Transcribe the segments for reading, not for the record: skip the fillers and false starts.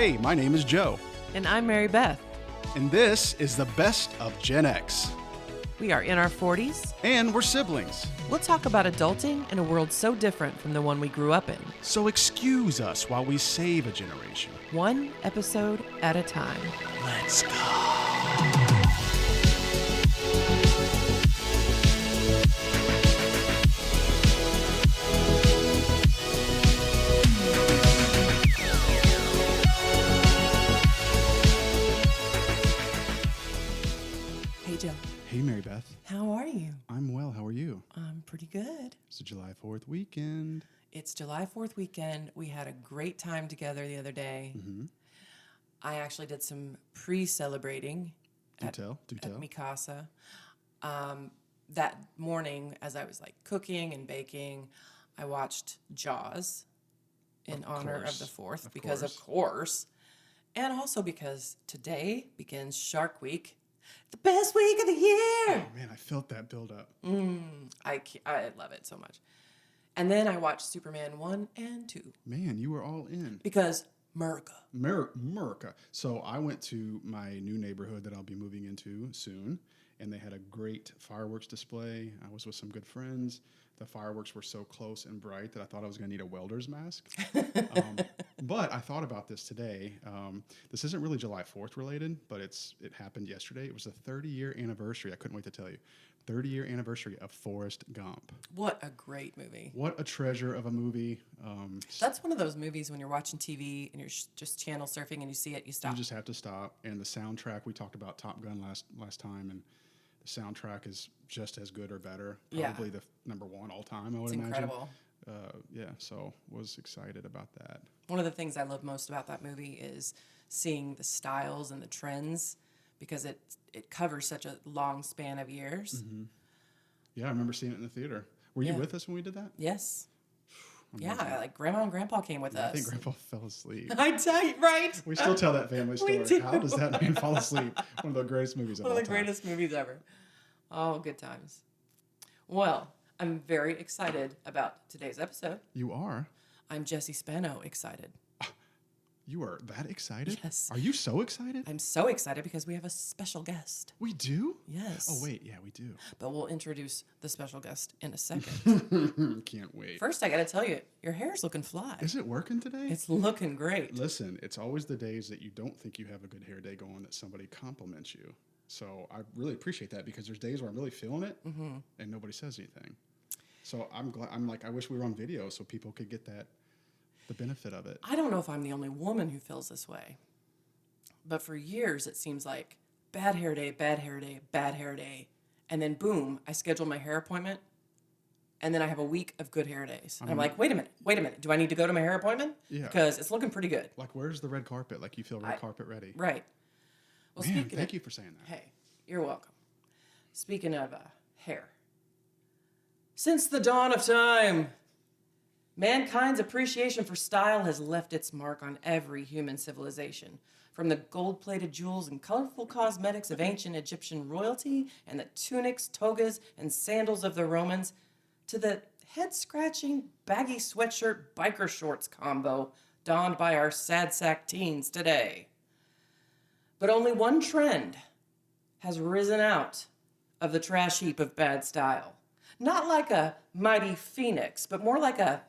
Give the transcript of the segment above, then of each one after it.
Hey, my name is Joe, And I'm Mary Beth. and this is the best of Gen X. We are in our 40s. And we're siblings. We'll talk about adulting in a world so different from the one we grew up in, So excuse us while we save a generation. one episode at a time. Let's go. Hey, Joe. Hey, Mary Beth. How are you? I'm well. How are you? I'm pretty good. It's the July 4th weekend. It's July 4th weekend. We had a great time together the other day. Mm-hmm. I actually did some pre-celebrating Do at tell. Mikasa. That morning, as I was like cooking and baking, I watched Jaws in honor of the 4th because of course, and also because today begins Shark Week, the best week of the year. Oh, man, I felt that build up. I love it so much. And then I watched Superman 1 and 2 Man, you were all in. because America. America. So I went to my new neighborhood that I'll be moving into soon, and they had a great fireworks display. I was with some good friends. The fireworks were so close and bright that I thought I was going to need a welder's mask. But I thought about this today. This isn't really July 4th related, but it happened yesterday. It was the 30-year anniversary. I couldn't wait to tell you. 30-year anniversary of Forrest Gump. What a great movie. What a treasure of a movie. That's one of those movies when you're watching TV and you're just channel surfing and you see it, you stop. You just have to stop. And the soundtrack, we talked about Top Gun last time, and the soundtrack is just as good or better. Probably the number one all time, I would imagine. Incredible. So was excited about that. One of the things I love most about that movie is seeing the styles and the trends because it covers such a long span of years. Mm-hmm. Yeah, I remember seeing it in the theater. Were you with us when we did that? Yes. Amazing. Yeah, like Grandma and Grandpa came with us. I think Grandpa fell asleep. I tell you, right? We still tell that family story. do. How does that man fall asleep? One of the greatest movies of all One time. of the greatest movies ever. Oh, good times. Well, I'm very excited about today's episode. You are? I'm Jessie Spano excited. You are that excited? Yes. Are you so excited? I'm so excited because we have a special guest. We do? Yes. Oh, wait. Yeah, we do. But we'll introduce the special guest in a second. Can't wait. First, I got to tell you, your hair's looking fly. Is it working today? It's looking great. Listen, it's always the days that you don't think you have a good hair day going that somebody compliments you. So I really appreciate that because there's days where I'm really feeling it and nobody says anything. So I'm glad. I wish we were on video so people could get the benefit of it. I don't know if I'm the only woman who feels this way, but for years it seems like bad hair day, bad hair day, bad hair day. And then boom, I schedule my hair appointment and then I have a week of good hair days. And I'm like, wait a minute. Do I need to go to my hair appointment? Yeah. Because it's looking pretty good. Like, where's the red carpet? Like, you feel red carpet ready. Right. Well, Man, thank you for saying that. Hey, you're welcome. Speaking of hair, since the dawn of time, mankind's appreciation for style has left its mark on every human civilization. From the gold-plated jewels and colorful cosmetics of ancient Egyptian royalty and the tunics, togas, and sandals of the Romans, to the head-scratching, baggy sweatshirt biker shorts combo donned by our sad sack teens today. But only one trend has risen out of the trash heap of bad style. Not like a mighty phoenix, but more like a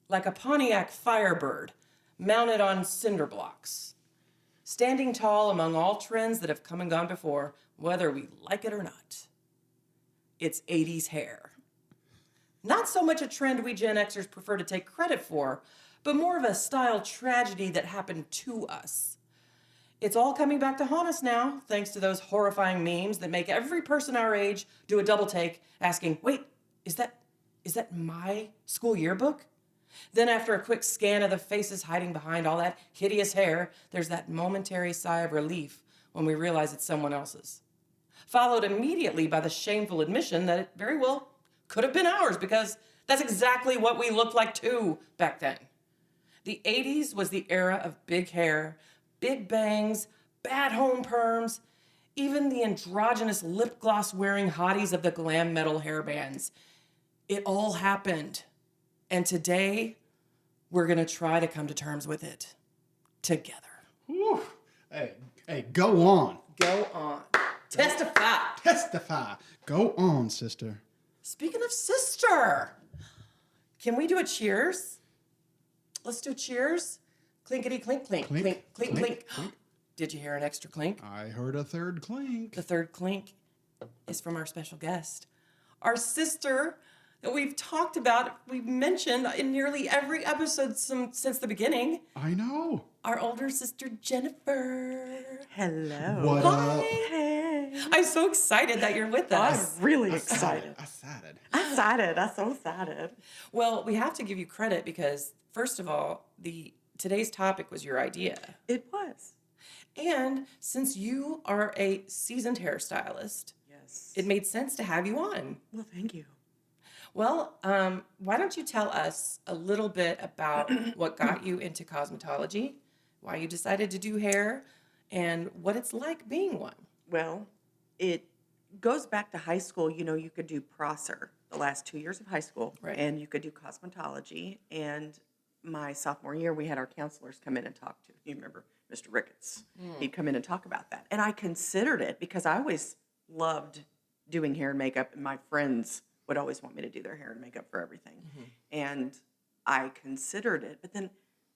Pontiac Firebird mounted on cinder blocks. Standing tall among all trends that have come and gone before, whether we like it or not. It's 80s hair. Not so much a trend we Gen Xers prefer to take credit for, but more of a style tragedy that happened to us. It's all coming back to haunt us now, thanks to those horrifying memes that make every person our age do a double take, asking, wait, is that my school yearbook? Then after a quick scan of the faces hiding behind all that hideous hair, there's that momentary sigh of relief when we realize it's someone else's. Followed immediately by the shameful admission that it very well could have been ours because that's exactly what we looked like too back then. The 80s was the era of big hair, big bangs, bad home perms, even the androgynous lip gloss wearing hotties of the glam metal hair bands. It all happened. And today, we're going to try to come to terms with it together. Whew. Hey, go on. Go on. Testify. Testify. Go on, sister. Speaking of sister, can we do a cheers? Let's do a cheers. Clinkety clink clink. Clink, Clink clink clink, clink. clink. Did you hear an extra clink? I heard a third clink. The third clink is from our special guest, our sister that we've talked about, we've mentioned in nearly every episode since the beginning. I know. Our older sister, Jennifer. Hello. What Hi. up? Hey. I'm so excited that you're with us. I'm really excited. Excited. I'm so excited. Well, we have to give you credit because, first of all, today's topic was your idea. It was. And since you are a seasoned hairstylist, Yes. it made sense to have you on. Well, thank you. Well, why don't you tell us a little bit about what got you into cosmetology, why you decided to do hair, and what it's like being one? Well, it goes back to high school. You know, you could do Prosser the last 2 years of high school, Right. and you could do cosmetology. And my sophomore year, we had our counselors come in and talk to, you remember, Mr. Ricketts. He'd come in and talk about that. And I considered it because I always loved doing hair and makeup, and my friends would always want me to do their hair and makeup for everything. And I considered it, but then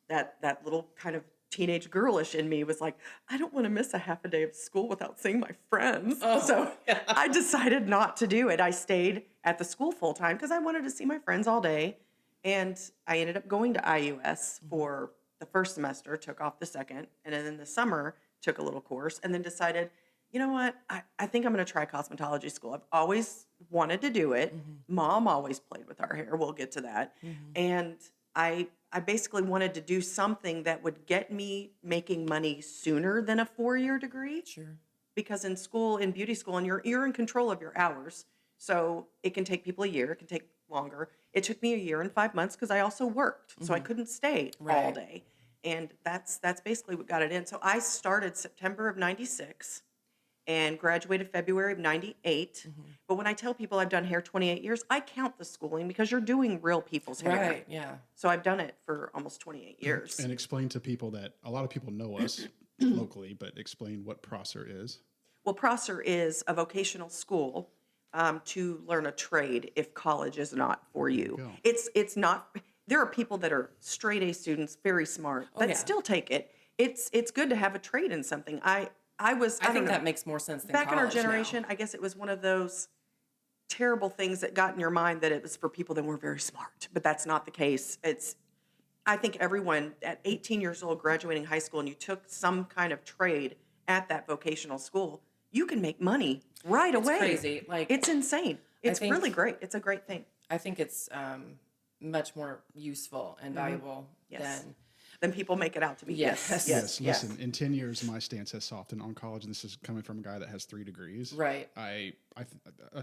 that little kind of teenage girlish in me was like, I don't want to miss a half a day of school without seeing my friends. Oh, So yeah. I decided not to do it. I stayed at the school full time because I wanted to see my friends all day. And I ended up going to IUS for the first semester, took off the second, and then in the summer took a little course, and then decided, you know what, I think I'm going to try cosmetology school. I've always wanted to do it. Mom always played with our hair. We'll get to that. And I basically wanted to do something that would get me making money sooner than a 4-year degree. Sure. Because in school, in beauty school, and you're in control of your hours. So it can take people a year. It can take longer. It took me a year and 5 months because I also worked. So I couldn't stay all Right. day. And that's basically what got it in. So I started September of 96 and graduated February of 98. But when I tell people I've done hair 28 years, I count the schooling because you're doing real people's hair. Right, yeah. So I've done it for almost 28 years. And explain to people that a lot of people know us locally, but explain what Prosser is. Well, Prosser is a vocational school to learn a trade if college is not for you. Go. It's not. There are people that are straight A students, very smart, that yeah. still take it. It's good to have a trade in something. I I don't think know. that makes more sense than Back in our college now. generation, I guess it was one of those terrible things that got in your mind that it was for people that were very smart, but that's not the case. I think everyone at 18 years old graduating high school and you took some kind of trade at that vocational school, you can make money right away. crazy. Like, it's insane. It's think- really great. It's a great thing. I think it's much more useful and valuable Yes. than Then people make it out to be. Yes. Yes, listen, in 10 years, my stance has softened on college, and this is coming from a guy that has 3 degrees. right. A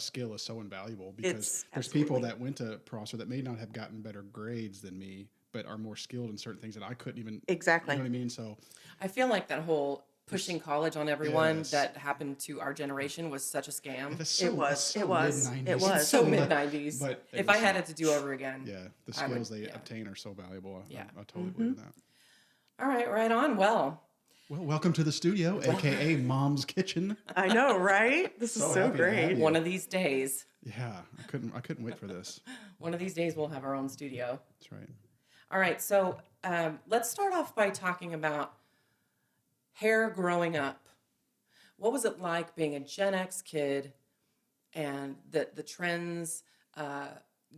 skill is so invaluable because It's there's people absolutely. that went to Prosser that may not have gotten better grades than me, but are more skilled in certain things that I couldn't even. Exactly. You know what I mean? So I feel like that whole pushing college on everyone Yes. that happened to our generation was such a scam. that's so, It was. that's so It was. mid-90s. It was. It's So mid- mid 90s. but it If was I had so- it to do over again. Yeah, the I would- skills they yeah. obtain are so valuable. Yeah. I totally believe that. All right on. Well, Well, welcome to the studio, aka Mom's Kitchen. I know, right? This is So so happy to have great. you. one of these days, Yeah, I couldn't wait for this. we'll have our own studio. That's right. All right, so let's start off by talking about hair growing up. What was it like being a Gen X kid and the trends?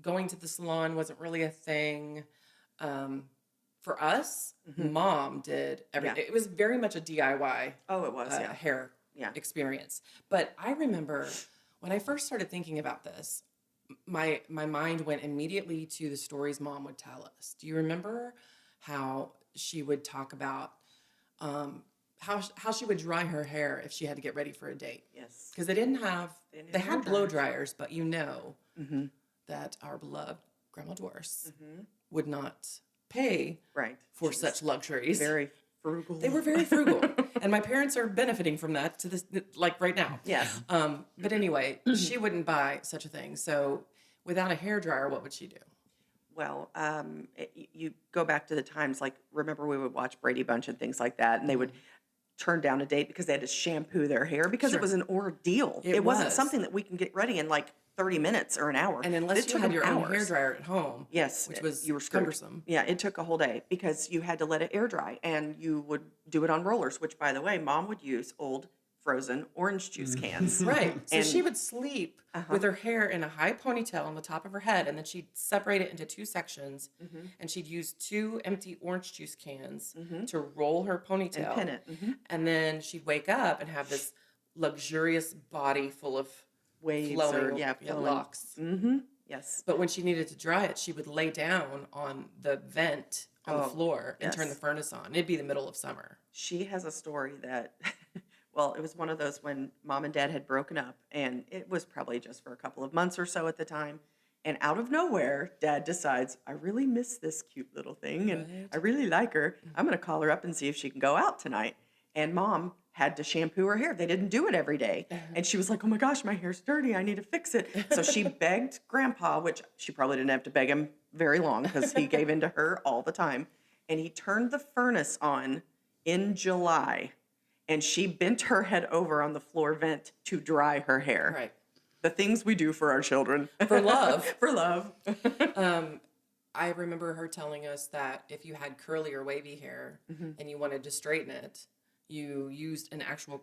Going to the salon wasn't really a thing. For us, Mom did everything. Yeah. It was very much a DIY Oh, it was. Yeah. hair Yeah. experience. But I remember when I first started thinking about this, my mind went immediately to the stories Mom would tell us. Do you remember how she would talk about how she would dry her hair if she had to get ready for a date? Yes. Because they didn't have didn't they have had hair blow dryers. dryers, but that our beloved Grandma Doris Mm-hmm. would not pay Right. for She's such luxuries. very frugal. They were very frugal, and my parents are benefiting from that to this, like right now. Yes. But anyway, she wouldn't buy such a thing. So, without a hair dryer, what would she do? Well, you go back to the times, like, remember we would watch Brady Bunch and things like that, and they would turn down a date because they had to shampoo their hair because Sure. it was an ordeal. It wasn't was. something that we can get ready in like 30 minutes or an hour. And unless It you took had them your own hours. hairdryer at home, Yes, which was you were screwed. cumbersome. Yeah, it took a whole day because you had to let it air dry, and you would do it on rollers, which, by the way, Mom would use old frozen orange juice cans. Right. So And- she would sleep with her hair in a high ponytail on the top of her head, and then she'd separate it into two sections, and she'd use 2 empty orange juice cans to roll her ponytail. And pin it. And then she'd wake up and have this luxurious body full of Waves flowing, flowing. locks. Yes. But when she needed to dry it, she would lay down on the vent on the floor and turn the yes. furnace on. It'd be the middle of summer. She has a story that, well, it was one of those when Mom and Dad had broken up, and it was probably just for a couple of months or so at the time. And out of nowhere, Dad decides, I really miss this cute little thing, and Right. I really like her. I'm going to call her up and see if she can go out tonight. And Mom had to shampoo her hair. They didn't do it every day. And she was like, oh my gosh, my hair's dirty. I need to fix it. So she begged Grandpa, which she probably didn't have to beg him very long because he gave in to her all the time. And he turned the furnace on in July. And she bent her head over on the floor vent to dry her hair. Right. The things we do for our children. For love. For love. I remember her telling us that if you had curly or wavy hair and you wanted to straighten it, you used an actual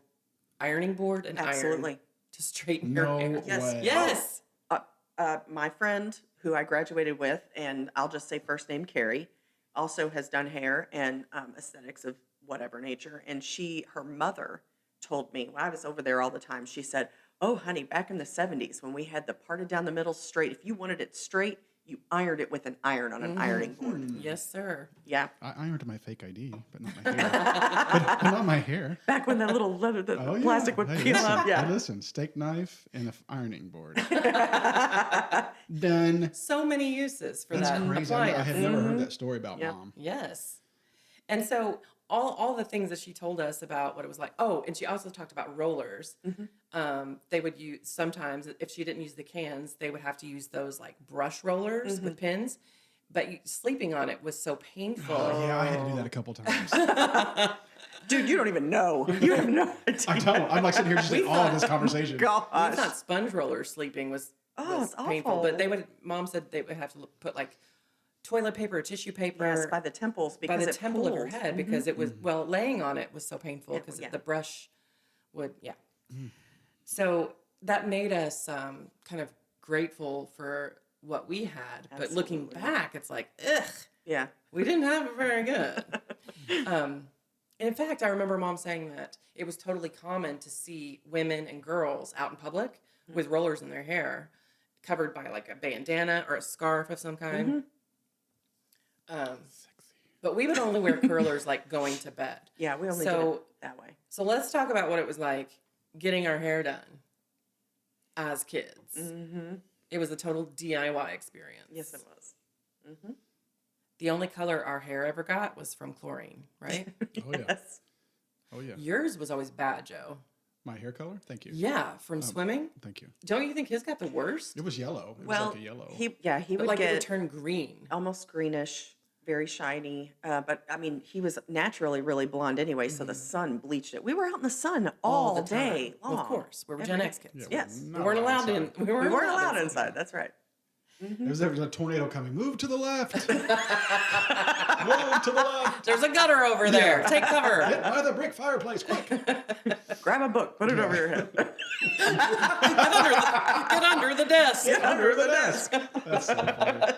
ironing board and Absolutely. iron to straighten No your hair. Yes. way. Yes. My friend who I graduated with, and I'll just say first name Carrie, also has done hair and aesthetics of whatever nature. And her mother told me when I was over there all the time, she said, oh, honey, back in the 70s when we had the parted down the middle straight, if you wanted it straight, you ironed it with an iron on an ironing board. Yes, sir. Yeah. I ironed my fake ID, but not my hair. but not my hair. Back when that little leather, the Oh, plastic would Hey, peel listen, up. hey, Yeah. listen, steak knife and an ironing board. Done. So many uses for That's that crazy. I appliance. had never heard that story about Yep. Mom. Yes. And so all the things that she told us about what it was like. Oh, and she also talked about rollers. They would use sometimes if she didn't use the cans, they would have to use those like brush rollers with pins. But sleeping on it was so painful. Oh, yeah, I had to do that a couple times. Dude, you don't even know. You have no idea. I don't. I'm like sitting here just in all of this conversation. We Gosh. thought sponge roller sleeping was it's painful, but awful. Mom said they would have to put like toilet paper, tissue paper Yes, by the temples by because the it temple of her pulled. head because it was laying on it was so painful because yeah. the brush would so that made us kind of grateful for what we had, but looking Absolutely. back it's like ugh, Yeah. we didn't have it very good. In fact, I remember Mom saying that it was totally common to see women and girls out in public with rollers in their hair covered by like a bandana or a scarf of some kind. But we would only wear curlers like going to bed. Yeah, we only did So- it that way. So let's talk about what it was like getting our hair done as kids. It was a total DIY experience. Yes, it was. The only color our hair ever got was from chlorine, right? Oh, yeah. Yes. Oh, yeah. Yours was always bad, Joe. My hair color? Thank you. Yeah, from swimming. Thank you. Don't you think his got the worst? It was yellow. It Well, was like a yellow. he But would like it would get turn green. almost greenish, very shiny. But I mean, he was naturally really blonde anyway, so the sun bleached it. We were out in the sun all the time. day long. Of course, we were Gen X kids. Yes. We weren't allowed in. We weren't allowed inside. That's right. There was a tornado coming. Move to the left. Move to the left. There's a gutter over there. Take cover. Get by the brick fireplace, quick. Grab a book, put it over your head. Get under the desk. Under the desk. That's so funny.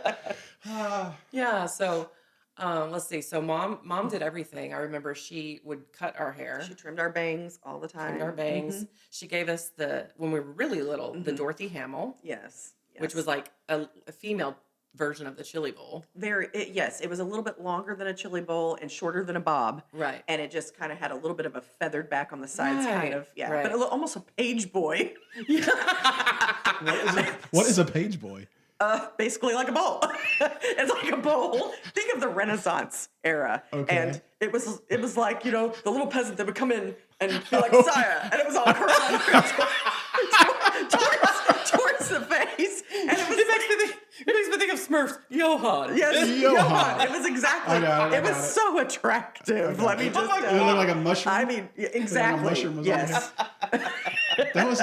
Yeah. So, let's see. So mom did everything. I remember she would cut our hair, She trimmed our bangs all the time. trimmed our bangs. She gave us when we were really little, the Dorothy Hamill, Yes. which was like a female version of the chili bowl. Yes, it was a little bit longer than a chili bowl and shorter than a bob. Right. And it just kind of had a little bit of a feathered back on the sides, Right, kind of. Yeah. right. But almost a page boy. What is a page boy? Basically like a bowl. It's like a bowl. Think of the Renaissance era. Okay. And it was like, the little peasant that would come in and be like, sire. And it was all curled up towards the face. And it was It makes me think of Smurfs, Johan. Yes, Johan. Johan. It was exactly. I got it, It was so attractive. Let me just. It looked like a mushroom. I mean, exactly. mushroom was on Yes. That was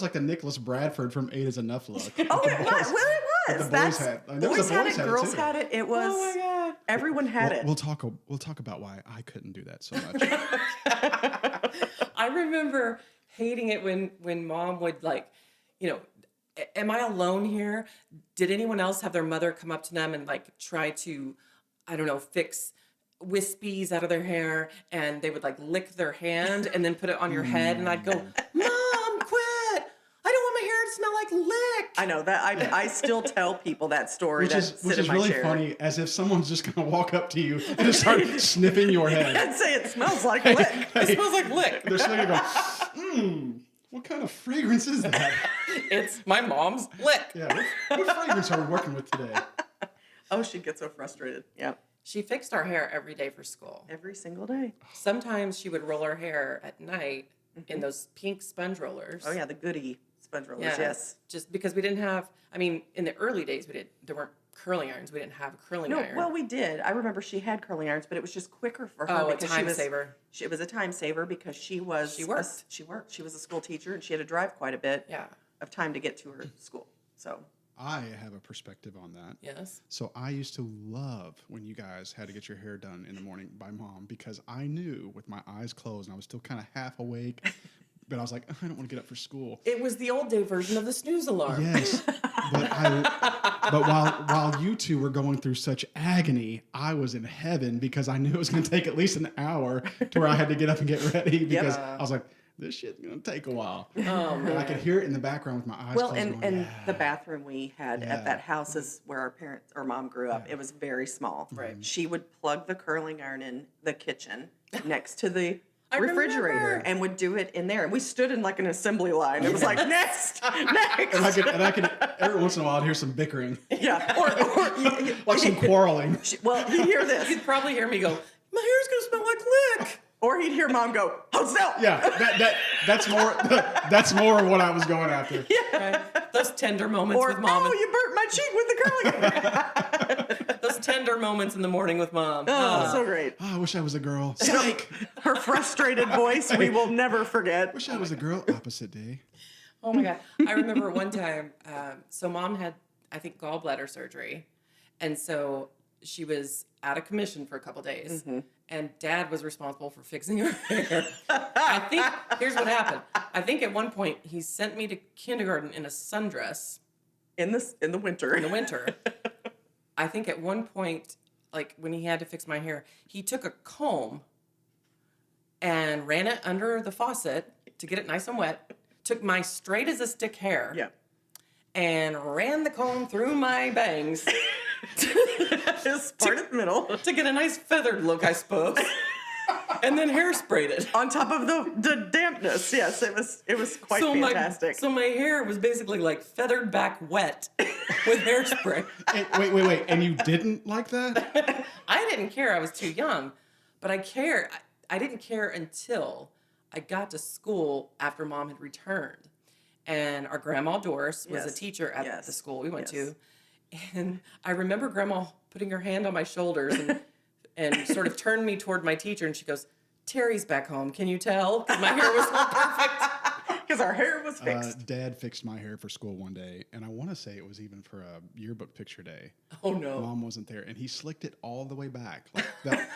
like the Nicholas Bradford from Eight Is Enough look. Oh, it was. Well, it But was. the boys had- and there was boys a had boys it. had it Girls too. had it. It was. Oh my God. Everyone had it. We'll talk about why I couldn't do that so much. I remember hating it when mom would like, am I alone here? Did anyone else have their mother come up to them and like try to, I don't know, fix wispies out of their hair, and they would like lick their hand and then put it on your head, and I'd go, Mom, quit! I don't want my hair to smell like lick. I know that. I still tell people that story. Which Sit is in my really chair funny, as if someone's just gonna walk up to you and just start sniffing your head. and say it smells like lick. It smells like lick. They're sitting there going, what kind of fragrance is that? It's my mom's lick. Yeah, what fragrance are we working with today? Oh, she'd get so frustrated. Yeah, She fixed our hair every day for school. every single day. Sometimes she would roll her hair at night in those pink sponge rollers. Oh yeah, the goody sponge rollers. Yeah, Yes. just because we didn't have, I mean, in the early days, there weren't curling irons. We didn't have a curling No, iron. well, we did. I remember she had curling irons, but it was just quicker for her Oh, a because time she was. saver. It was a time saver because she was. She worked. She worked. She was a school teacher, and she had to drive quite a bit Yeah. of time to get to her school. So I have a perspective on that. Yes. So I used to love when you guys had to get your hair done in the morning by mom, because I knew with my eyes closed and I was still kind of half awake, but I was like, I don't want to get up for school. It was the old day version of the snooze alarm. Yes, but while you two were going through such agony, I was in heaven because I knew it was going to take at least an hour to where I had to get up and get ready, because I was like, this shit's going to take a while. Oh, And I man. could hear it in the background with my eyes well, closed. and going, and the bathroom we had Yeah. at that house is where our parents or mom grew up. It was very small. Right. She would plug the curling iron in the kitchen next to the I refrigerator remember. and would do it in there. And we stood in like an assembly line. It was like next, next. and I could every once in a while I'd hear some bickering, Yeah. like some quarreling. Well, he'd hear this, You'd probably hear me go, my hair's going to smell like lick. or he'd hear mom go, "Hold still." Yeah, that's more of what I was going after. Right? Those tender moments Or with mom. oh, you burnt my cheek with the curling iron. Those tender moments in the morning with mom. Oh, so great. Oh, I wish I was a girl. Psych. Her frustrated voice, we will never forget. Wish I was a girl. Opposite day. Oh my God. I remember one time, so mom had, I think, gallbladder surgery. And so she was out of commission for a couple days. And dad was responsible for fixing her hair. I think, here's what happened. I think at one point he sent me to kindergarten in a sundress In the winter. in the winter. I think at one point, like when he had to fix my hair, he took a comb and ran it under the faucet to get it nice and wet, took my straight as a stick hair Yeah. and ran the comb through my bangs Just part in the middle. to get a nice feathered look, I suppose. And then hairsprayed it. On top of the dampness. Yes, it was quite fantastic. So my hair was basically like feathered back wet with hairspray. Hey, wait. And you didn't like that? I didn't care. I was too young. But I didn't care until I got to school after mom had returned. And our grandma Doris was a Yes. teacher at Yes. the school we went Yes. to. And I remember grandma putting her hand on my shoulders and sort of turned me toward my teacher. And she goes, Terry's back home. Can you tell? Because my hair was so perfect. Because our hair was fixed. Dad fixed my hair for school one day, and I want to say it was even for a yearbook picture day. Oh, no. Mom wasn't there, and he slicked it all the way back, like that,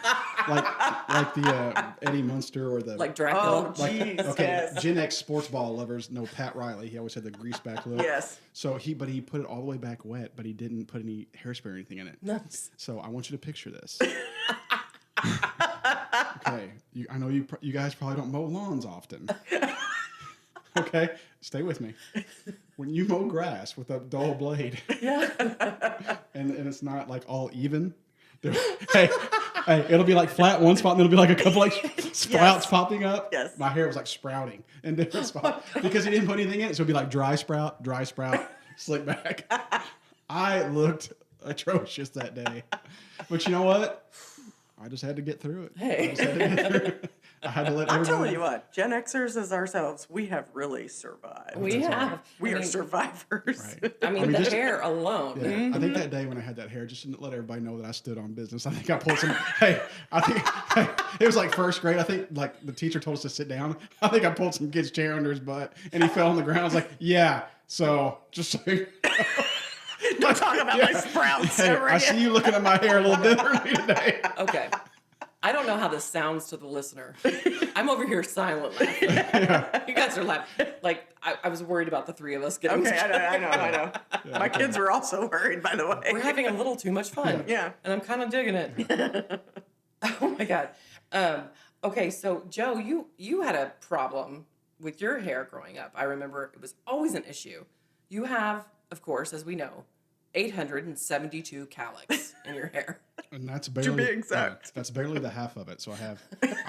like the Eddie Munster or the Like Dracula. Oh, jeez, okay, yes. Gen X sports ball lovers know Pat Riley. He always had the grease back look. Yes. So he put it all the way back wet, but he didn't put any hairspray or anything in it. Nice. So I want you to picture this. Okay, I know you guys probably don't mow lawns often. Okay, stay with me. When you mow grass with a dull blade, Yeah. and it's not like all even, hey, it'll be like flat one spot, and it'll be like a couple like sprouts popping up. Yes. My hair was like sprouting in different spots because he didn't put anything in it, so it'd be like dry sprout, slick back. I looked atrocious that day, but you know what? I just had to get through it. Hey. I just had to get through it. I had to let I'm everyone telling you know. what, Gen Xers as ourselves, we have really survived. We have. We I are mean, survivors. Right. I mean, the just- hair alone. Yeah, I think that day when I had that hair, just to let everybody know that I stood on business. I think I pulled some. Hey, I think it was like first grade. I think like the teacher told us to sit down. I think I pulled some kid's chair under his butt, and he fell on the ground. I was like, yeah. So just so you know. Don't talk about my sprouts. Hey, ever I again. see you looking at my hair a little differently today. Okay. I don't know how this sounds to the listener. I'm over here silent laughing. You guys are laughing. Like, I was worried about the three of us getting Okay, together. I know. My kids were also worried, by the way. We're having a little too much fun. Yeah. And I'm kind of digging it. Oh my God. Okay, so Joe, you had a problem with your hair growing up. I remember it was always an issue. You have, of course, as we know, 872 calyx in your hair. And that's barely be exact. that's barely the half of it. So I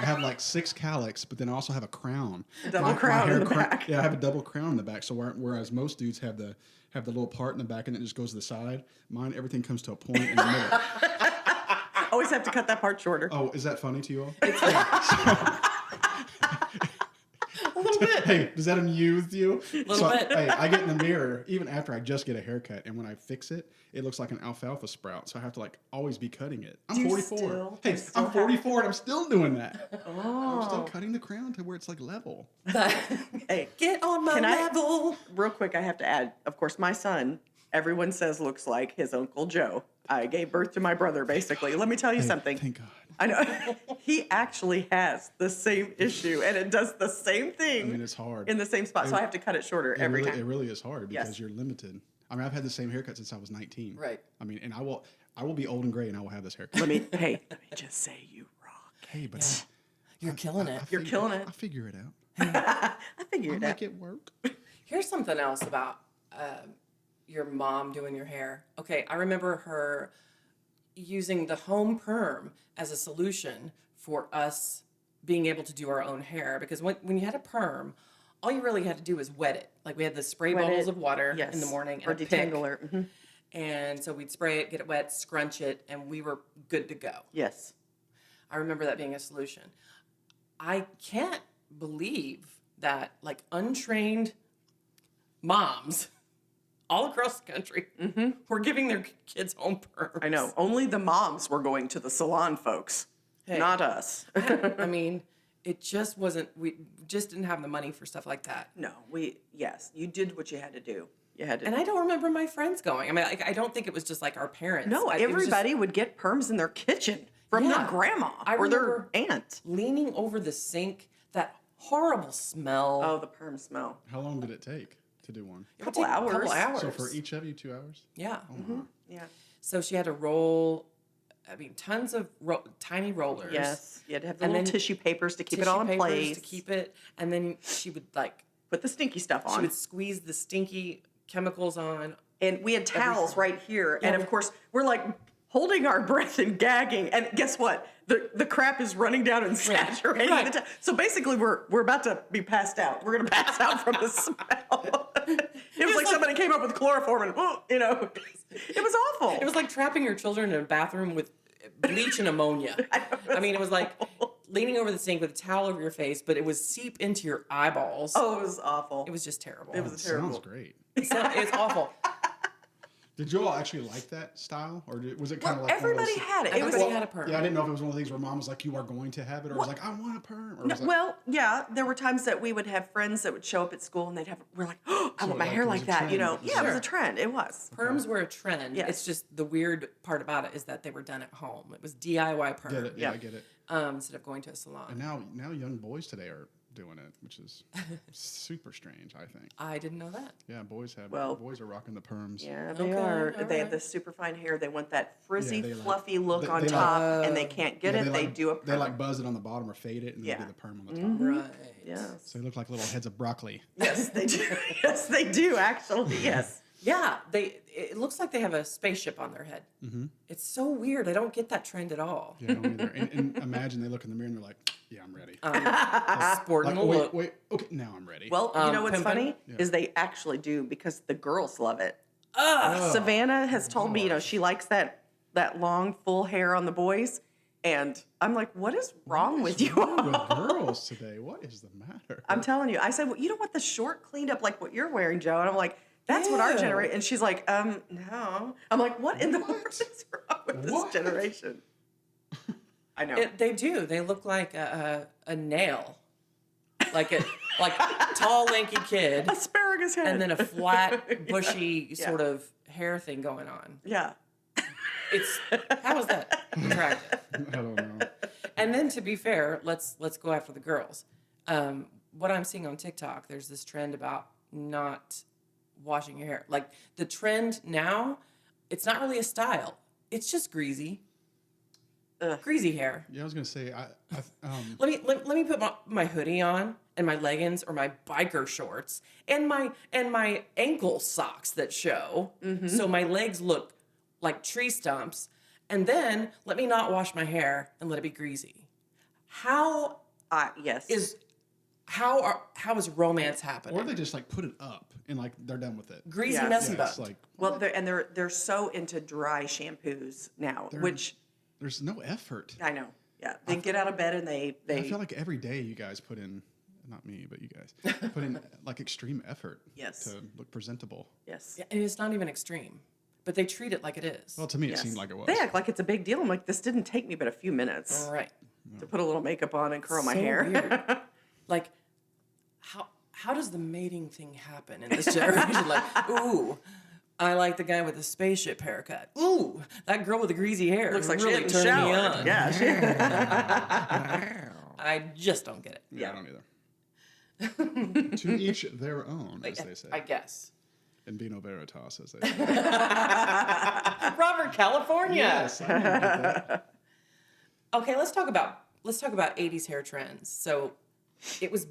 have like 6 calyx, but then I also have a crown. Double crown in the back. Yeah, I have a double crown in the back. So whereas most dudes have the little part in the back and it just goes to the side, mine everything comes to a point in the middle. Always have to cut that part shorter. Oh, is that funny to you all? A little bit. Hey, does that amuse you? Little bit. Hey, I get in the mirror even after I just get a haircut, and when I fix it, it looks like an alfalfa sprout. So I have to like always be cutting it. I'm Do you 44. still- Hey, you still I'm 44 and I'm still doing that. Oh. I'm still cutting the crown to where it's like level. Hey, Get on my Can I- level. real quick, I have to add, of course, my son, everyone says looks like his Uncle Joe. I gave birth to my brother, basically. Let me tell you something. Thank God. I know. He actually has the same issue, and it does the same thing I mean, it's hard. in the same spot. So I have to cut it shorter every It time. really is hard because Yes. you're limited. I mean, I've had the same haircut since I was 19. Right. I mean, and I will be old and gray and I will have this haircut. Let me just say you rock. Hey, but You're killing it. You're killing it. I figure it out. I figured I'll it out. make it work. Here's something else about your mom doing your hair. Okay, I remember her using the home perm as a solution for us being able to do our own hair, because when you had a perm, all you really had to do was wet it. Like we had the spray Wet bottles it, of water yes, in the morning or and a pick. detangler. Mhm. And so we'd spray it, get it wet, scrunch it, and we were good to go. Yes. I remember that being a solution. I can't believe that like untrained moms all across the country were giving their kids home perms. I know. Only the moms were going to the salon, folks. Hey. Not us. I mean, it just wasn't, we just didn't have the money for stuff like that. No, yes, you did what you had to do. You had to. And I don't remember my friends going. I mean, I don't think it was just like our parents. No, It was just everybody would get perms in their kitchen from their Yeah. grandma I or their remember- aunt. leaning over the sink, that horrible smell. Oh, the perm smell. How long did it take to do one? It would couple take a couple hours. hours. So for each of you, 2 hours? Yeah. Oh, my. Yeah. So she had to roll, I mean, tons of tiny rollers. Yes. You had to have the And little then tissue papers to keep it tissue all in papers place. to keep it, and then she would like Put the stinky stuff she on. would squeeze the stinky chemicals on. And we had towels right here. Yeah, And of course, we're like holding our breath and gagging. And guess what? The crap is running down and saturating Right. the towel. So basically, we're about to be passed out. We're going to pass out from the smell. It was like somebody came up with chloroform and, it was awful. It was like trapping your children in a bathroom with bleach and ammonia. I mean, it was like leaning over the sink with a towel over your face, but it would seep into your eyeballs. Oh, it was awful. It was just terrible. It was It terrible. sounds great. It's awful. Did you all actually like that style, or was it kind of like Everybody one of those, had it. It was Everybody had a perm. Yeah, I didn't know if it was one of the things where mom was like, "You are going to have it," or it was like, "I want a perm." Or No, was it, well, yeah, there were times that we would have friends that would show up at school and they'd have, we're like, oh, I So want my like hair it was like a that, trend, you know? it was- Yeah, it was Sure. a trend. It was. Perms were a trend. Yes. It's just the weird part about it is that they were done at home. It was DIY perm. get it? Yeah, Yeah. I get it. Instead of going to a salon. And now young boys today are doing it, which is super strange. I think. I didn't know that. Yeah, boys Well- are rocking the perms. Yeah, they Okay, are. all They have right. this super fine hair. They want that frizzy, they like- fluffy look they- on they top, like- and they can't get Yeah, it. They like, do a perm. They like buzz it on the bottom or fade it, and then Yeah. they do the perm on the top. Right. Yes. So they look like little heads of broccoli. Yes, they do. Yes, they do, actually. Yes. Yeah, it looks like they have a spaceship on their head. Mm-hmm. It's so weird. I don't get that trend at all. Yeah, I don't either. And imagine they look in the mirror and they're like, "Yeah, I'm ready." Sporting Like, the oh, look. wait, okay, now I'm ready. Well, you know what's pimpin'? funny? Is they actually do because the girls love it. Ugh. Savannah has told me, she likes that long, full hair on the boys. And I'm like, what is wrong with you Wrong all? with girls today? What is the matter? I'm telling you. I said, well, you don't want the short cleaned up like what you're wearing, Joe. And I'm like, that's what our Ew. generation. And she's like, no. I'm like, what in the world is wrong with this What? generation? I know. They do. They look like a nail, like a tall, lanky kid, Asparagus head. and then a flat, bushy Yeah. sort of hair thing going on. Yeah. It's how is that attractive? I don't know. And then to be fair, let's go after the girls. What I'm seeing on TikTok, there's this trend about not washing your hair. Like the trend now, it's not really a style. It's just greasy. Ugh. Greasy hair. Yeah, I was gonna say Let me put my hoodie on and my leggings or my biker shorts and my ankle socks that show, so my legs look like tree stumps, and then let me not wash my hair and let it be greasy. How Yes. is romance happening? or they just like put it up and like they're done with it. Greasy Yeah. messy Yeah, butt. it's like Well, they're so into dry shampoos now, which there's no effort. I know. Yeah, they get out of bed and I they feel like every day you guys put in, not me, but you guys put in like extreme effort Yes. to look presentable. yes. Yeah, and it's not even extreme, but they treat it like it is. Well, to me, Yes. it seemed like it was. They act like it's a big deal. I'm like, this didn't take me but a few minutes All right. to put a little makeup on and curl my So hair. weird. Like, how does the mating thing happen in this generation? Like, ooh, I like the guy with the spaceship haircut. Ooh, that girl with the greasy hair Looks like she really hadn't turned me showered. on. Yeah. I just don't get it. Yeah, I don't either. To each their own, as they say. I guess. And Bino Veritas, as they say. Robert, California. Yes, I know about that. Okay, let's talk about 80s hair trends. So, it was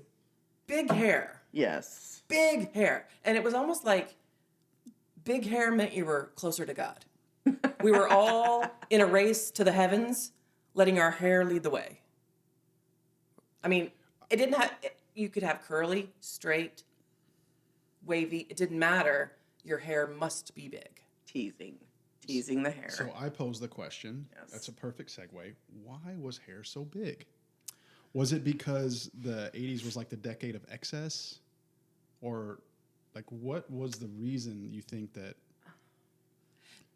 big hair. Yes. Big hair. And it was almost like big hair meant you were closer to God. We were all in a race to the heavens, letting our hair lead the way. I mean, it didn't have, you could have curly, straight, wavy. It didn't matter. Your hair must be big. Teasing the hair. So I pose the question. Yes. That's a perfect segue. Why was hair so big? Was it because the 80s was like the decade of excess? Or like what was the reason you think that?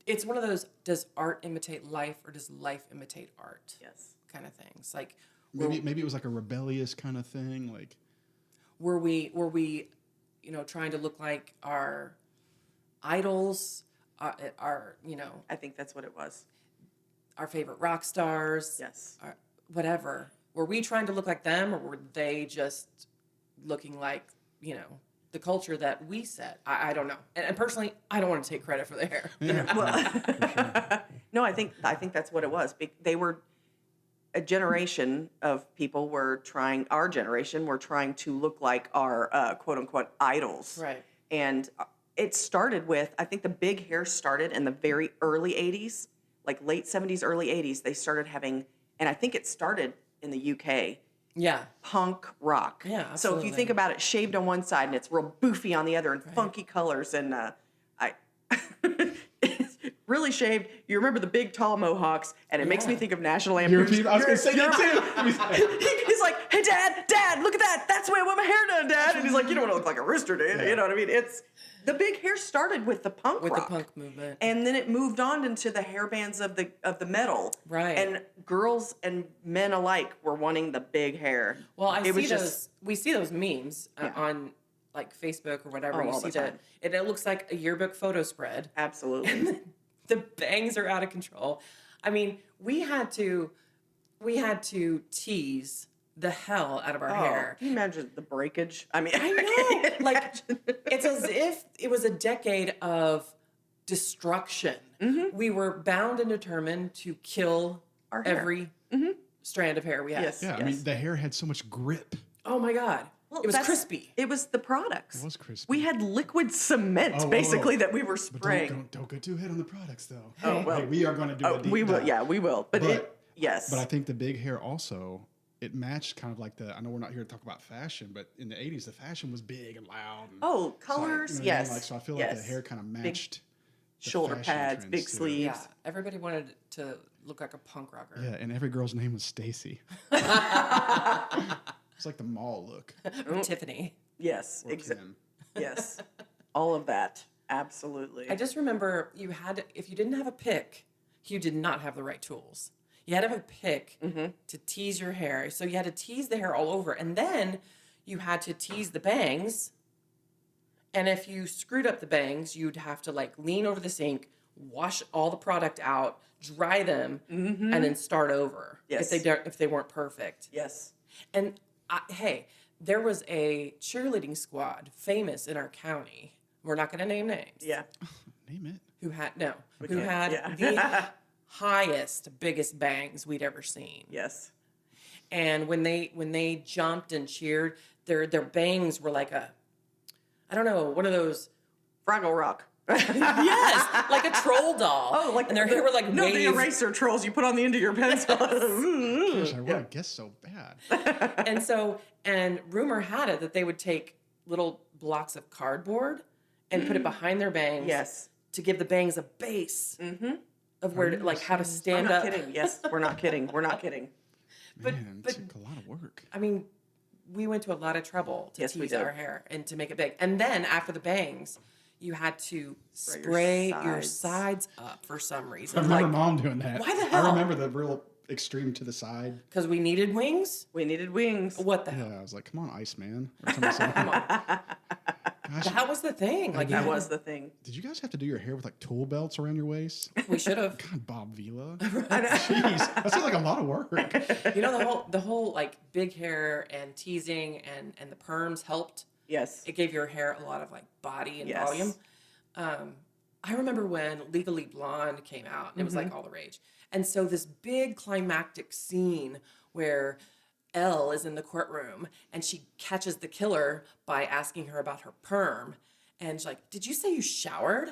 It's one of those, does art imitate life or does life imitate art? Yes. Kind of things. Like, Maybe it was like a rebellious kind of thing. Like were we trying to look like our idols, our I think that's what it was. our favorite rock stars, Yes. whatever. Were we trying to look like them, or were they just looking like the culture that we set? I don't know. And personally, I don't want to take credit for the hair. Well, no, I think that's what it was. They were a generation of people our generation were trying to look like our quote unquote idols. Right. And it started with, I think the big hair started in the very early 80s, like late 70s, early 80s. They started having, and I think it started in the UK, Yeah. punk rock. Yeah, So if absolutely. you think about it, shaved on one side and it's real boofy on the other and funky colors and I really shaved. You remember the big tall mohawks and it makes me Yeah. think of National Lampoon's. European. I was going to say that too. He's like, hey, Dad, look at that. That's the way I want my hair done, Dad. And he's like, you don't want to look like a rooster, do you? You know what I mean? It's the big hair started with the punk With rock. the punk movement. And then it moved on into the hair bands of the metal. Right. And girls and men alike were wanting the big hair. Well, It was we see those memes on like Facebook or whatever. Oh, You all see the time. and it looks like a yearbook photo spread. Absolutely. The bangs are out of control. I mean, we had to tease the hell out of our hair. Can you imagine the breakage? I mean, I know. Like, it's as if it was a decade of destruction. Mm-hmm. We were bound and determined to kill Our hair. every strand of hair we had. Yes. Yeah, I mean, the hair had so much grip. Oh my God. Well, it was that's- crispy. It was the products. It was crispy. We had liquid cement, Oh, basically, that we were But spraying. don't go too ahead on the products, though. Oh, well. Hey, we are going to do a deep We will. dive. Yeah, we will. But, But- yes. But I think the big hair also, it matched kind of like I know we're not here to talk about fashion, but in the 80s, the fashion was big and loud. And oh, so I- colors, you know what I mean? yes. Like, so I feel like the yes. hair kind of matched the shoulder fashion pads, trends, big too. sleeves. Yeah. Everybody wanted to look like a punk rocker. Yeah, and every girl's name was Stacy. It's like the mall look. Or Tiffany. Yes, Or Kim. yes, all of that, absolutely. I just remember if you didn't have a pick, you did not have the right tools. You had to have a pick to tease your hair. So you had to tease the hair all over. And then you had to tease the bangs. And if you screwed up the bangs, you'd have to like lean over the sink, wash all the product out, dry them, and then start over. Yes. If they weren't perfect. Yes. And hey, there was a cheerleading squad famous in our county. We're not going to name names. Yeah. Name it. Who had can't. the highest, biggest bangs we'd ever seen. Yes. And when they jumped and cheered, their bangs were like I don't know, one of those. Fraggle Rock. Yes, like a troll doll. Oh, like and their hair were like no, the waves. eraser trolls you put on the end of your pencil. Gosh, I want to guess so bad. And rumor had it that they would take little blocks of cardboard and put it behind their bangs. Yes. To give the bangs a base of where, how to I'm stand not up. kidding. Yes, we're not kidding. We're not kidding. Man, it took a lot of work. I mean, we went to a lot of trouble to Yes, we tease did. our hair and to make it big. And then after the bangs, you had to spray your sides up for some I reason. remember Mom doing that. why the hell? I remember the real extreme to the side. Because we needed wings? We needed wings. What the hell? Yeah, I was like, come on, Iceman. Or something like Come that. on. Gosh, That was the thing. Like, That was the thing. did you guys have to do your hair with like tool belts around your waist? we should have. God, Bob Vila. Jeez, that sounds like a lot of work. You know, the whole like big hair and teasing and the perms helped. Yes. It gave your hair a lot of like body and Yes. volume. I remember when Legally Blonde came out and it was like all the rage. And so this big climactic scene where Elle is in the courtroom and she catches the killer by asking her about her perm. And she's like, did you say you showered?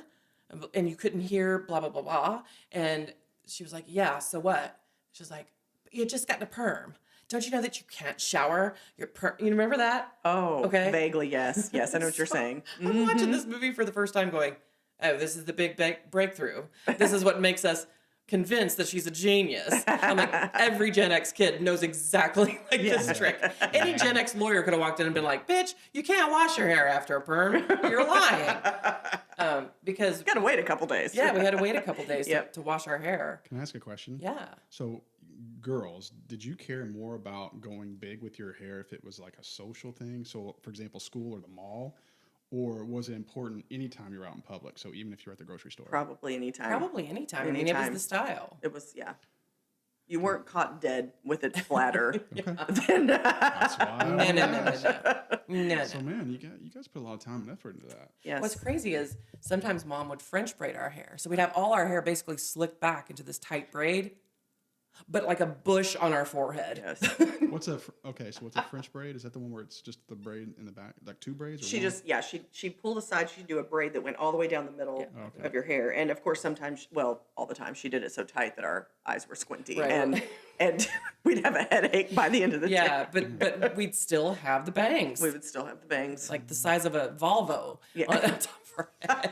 And you couldn't hear blah, blah, blah, blah. And she was like, yeah, so what? She's like, you just got the perm. Don't you know that you can't shower your perm? You remember that? Oh, Okay. vaguely, yes. Yes, I know what you're saying. I'm watching this movie for the first time going, oh, this is the big breakthrough. This is what makes us convinced that she's a genius. I'm like, every Gen X kid knows exactly this trick. Any Gen X lawyer could have walked in and been like, bitch, you can't wash your hair after a perm. You're lying. Because Gotta wait a couple days. we had to wait a couple days Yep. to wash our hair. Can I ask a question? Yeah. So, girls, did you care more about going big with your hair if it was like a social thing? So, for example, school or the mall? Or was it important anytime you were out in public? So, even if you're at the grocery store? Probably anytime. Probably anytime. I mean, it was the style. It was, yeah. You weren't caught dead with it flatter. That's why. No. So, man, you guys put a lot of time and effort into that. Yes. What's crazy is sometimes Mom would French braid our hair. So we'd have all our hair basically slicked back into this tight braid, but like a bush on our forehead. Yes. What's a French braid? Is that the one where it's just the braid in the back, like two braids? Or She one? just, yeah, she'd pull the side. She'd do a braid that went all the way down the middle Okay. of your hair. And of course, sometimes, well, all the time, she did it so tight that our eyes were squinty. Right. And we'd have a headache by the end of the Yeah, day. but we'd still have the bangs, We would still have the bangs. like the size of a Volvo on top of our head.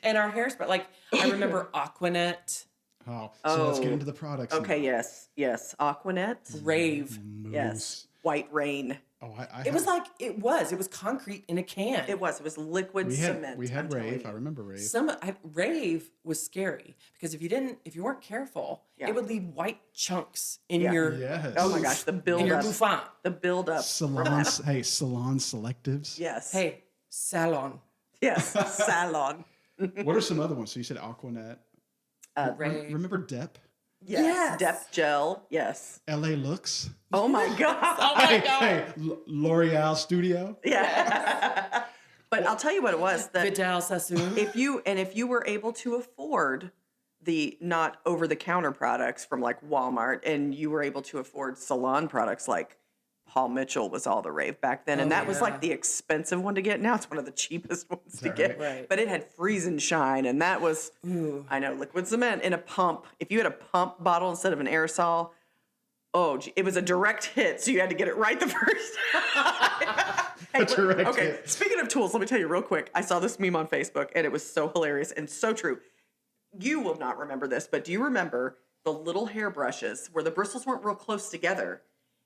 And our hairspray, like I remember Aquanet, Oh, so let's get into the products. Okay, now. yes. Aquanet. Rave. Mousse. Yes. White Rain. Oh, I It was like it was concrete in a can. It was liquid cement. We I'm had telling Rave. you. I remember Rave. Rave was scary because if you weren't careful, Yeah. it would leave white chunks in Yeah. your Yes. Oh my gosh, the build in your up. bouffant. The build up. Salon selectives. Yes. Hey, salon. Yes. Salon. What are some other ones? So you said Aquanet. Rave. Remember Dep? Yes. Yes. Depth gel. Yes. LA Looks. Oh my god. Oh my god. Hey, L'Oreal Studio. Yeah. But I'll tell you what it was that Vidal Sassoon. if you were able to afford the not over the counter products from like Walmart and you were able to afford salon products like Paul Mitchell was all the rave back then, and that was yeah. like the expensive one to get. Now it's one of the cheapest ones to get. Right. But it had freeze and shine, and that was I know liquid cement in a pump. If you had a pump bottle instead of an aerosol, it was a direct hit, so you had to get it right the first time. Hey, Direct hit. Speaking of tools, let me tell you real quick. I saw this meme on Facebook, and it was so hilarious and so true. you will not remember this, but do you remember the little hairbrushes where the bristles weren't real close together?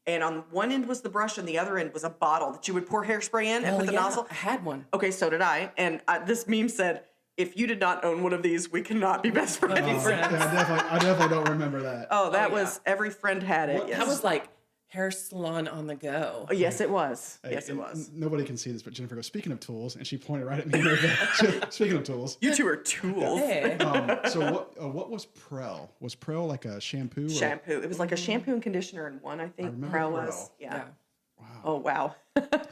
And on one end was the brush and the other end was a bottle that you would pour hairspray in and put the nozzle. I had one. Okay, so did I. And this meme said, if you did not own one of these, we cannot be best friends. Yeah, I definitely don't remember that. Oh, that was, every friend had it. Yes. That was like hair salon on the go. Oh, yes, it was. Hey, Yes, it was. Nobody can see this, but Jennifer goes, speaking of tools, and she pointed right at me. Speaking of tools. You two are tools. Hey. So what was Prel? Was Prel like a shampoo? Shampoo. It was like a shampoo and conditioner in one, I think. remember Prel Prel. was. Yeah. Wow. Oh, wow.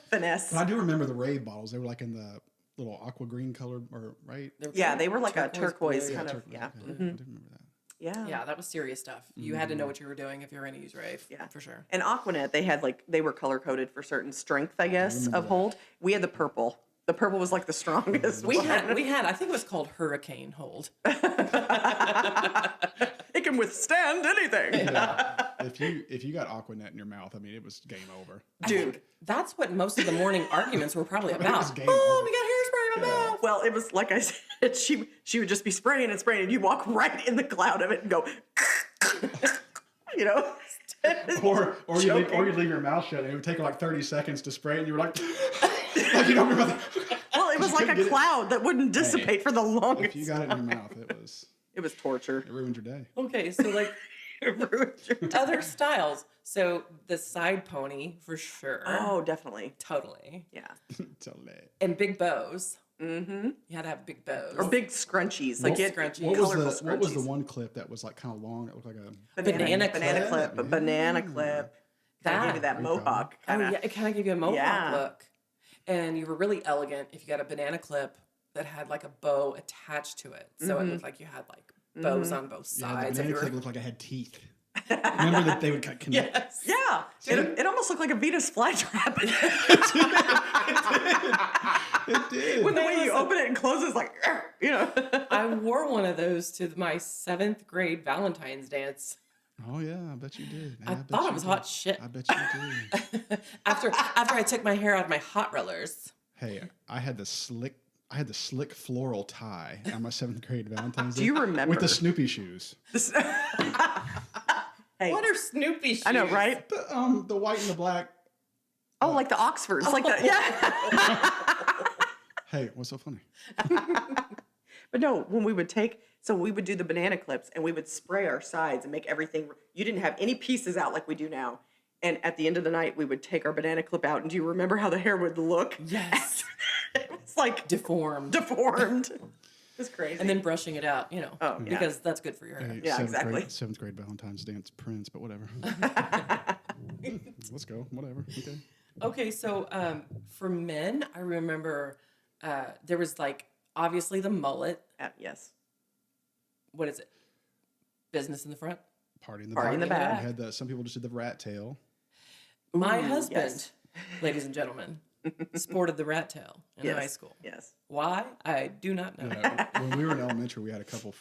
Finesse. But I do remember the Rave bottles. They were like in the little aqua green colored, or right? Yeah, they were like a turquoise blue. kind of, Turquoise, yeah. okay. I do remember that. Yeah. Yeah, that was serious stuff. You had to know what you were doing if you were going to use Rave. Yeah. For sure. And Aquanet, they were color coded for certain strength, I guess, remember of that. hold. We had the purple. The purple was like the strongest. We had, I think it was called Hurricane Hold. It can withstand anything. If you got Aquanet in your mouth, I mean, it was game over. Dude. That's what most of the morning arguments were probably it was about. game Oh, over. we got hairspray in my mouth. Well, it was like I said, she would just be spraying and spraying, and you walk right in the cloud of it and go, you know. Or you Choking. leave your mouth shut, and it would take like 30 seconds to spray, and you were like, like you don't remember. Well, it was like couldn't a get it. cloud that wouldn't dissipate for the longest. If you got it in your mouth, It was torture. it ruined your day. Okay, so like It ruined your other styles. So the side pony for sure. Oh, definitely. Totally. Yeah. Totally. And big bows. Mm-hmm. You had to have big bows. Or big scrunchies. Like get scrunchies. What was the scrunchies. one clip that was like kind of long? It looked like a Banana banana clip. clip. A banana clip. Kind of gave you that That. mohawk. Oh, yeah, it kind of gave you a mohawk Yeah. look. And you were really elegant if you got a banana clip that had like a bow attached to it. So it looked like you had like bows on both yeah. The sides. if banana you were- clip looked like it had teeth. Remember that they would connect. Yes. Yeah. It almost looked like a Venus flytrap. It did. When the way you open it and close it is like, you know. I wore one of those to my 7th grade Valentine's dance. Oh yeah, I bet you did. I bet thought you it was did. hot shit. I bet you did. After I took my hair out of my hot rollers. Hey, I had the slick floral tie on my 7th grade Valentine's Day. Do you remember? With the Snoopy shoes. Hey, What are Snoopy shoes? I know, right? The white and the black. Oh, like the Oxfords. Like the, yeah. Hey, what's so funny? But no, when we would we would do the banana clips and we would spray our sides and make everything, you didn't have any pieces out like we do now. And at the end of the night, we would take our banana clip out. And do you remember how the hair would look? Yes. It was like Deformed. deformed. It was crazy. And then brushing it out, Oh, yeah. because that's good for your hair. Hey, Yeah, 7th exactly. Grade, 7th grade Valentine's dance Prince, but whatever. Let's go. Whatever. Okay. Okay, so for men, I remember there was like obviously the mullet. Yes. What is it? Business in the front. Party in the Party in the back. back. We had some people just did the rat tail. My Ooh, husband, yes. ladies and gentlemen, sported the rat tail in Yes. high school. Yes. Why? I do not know. When we were in elementary, we had a couple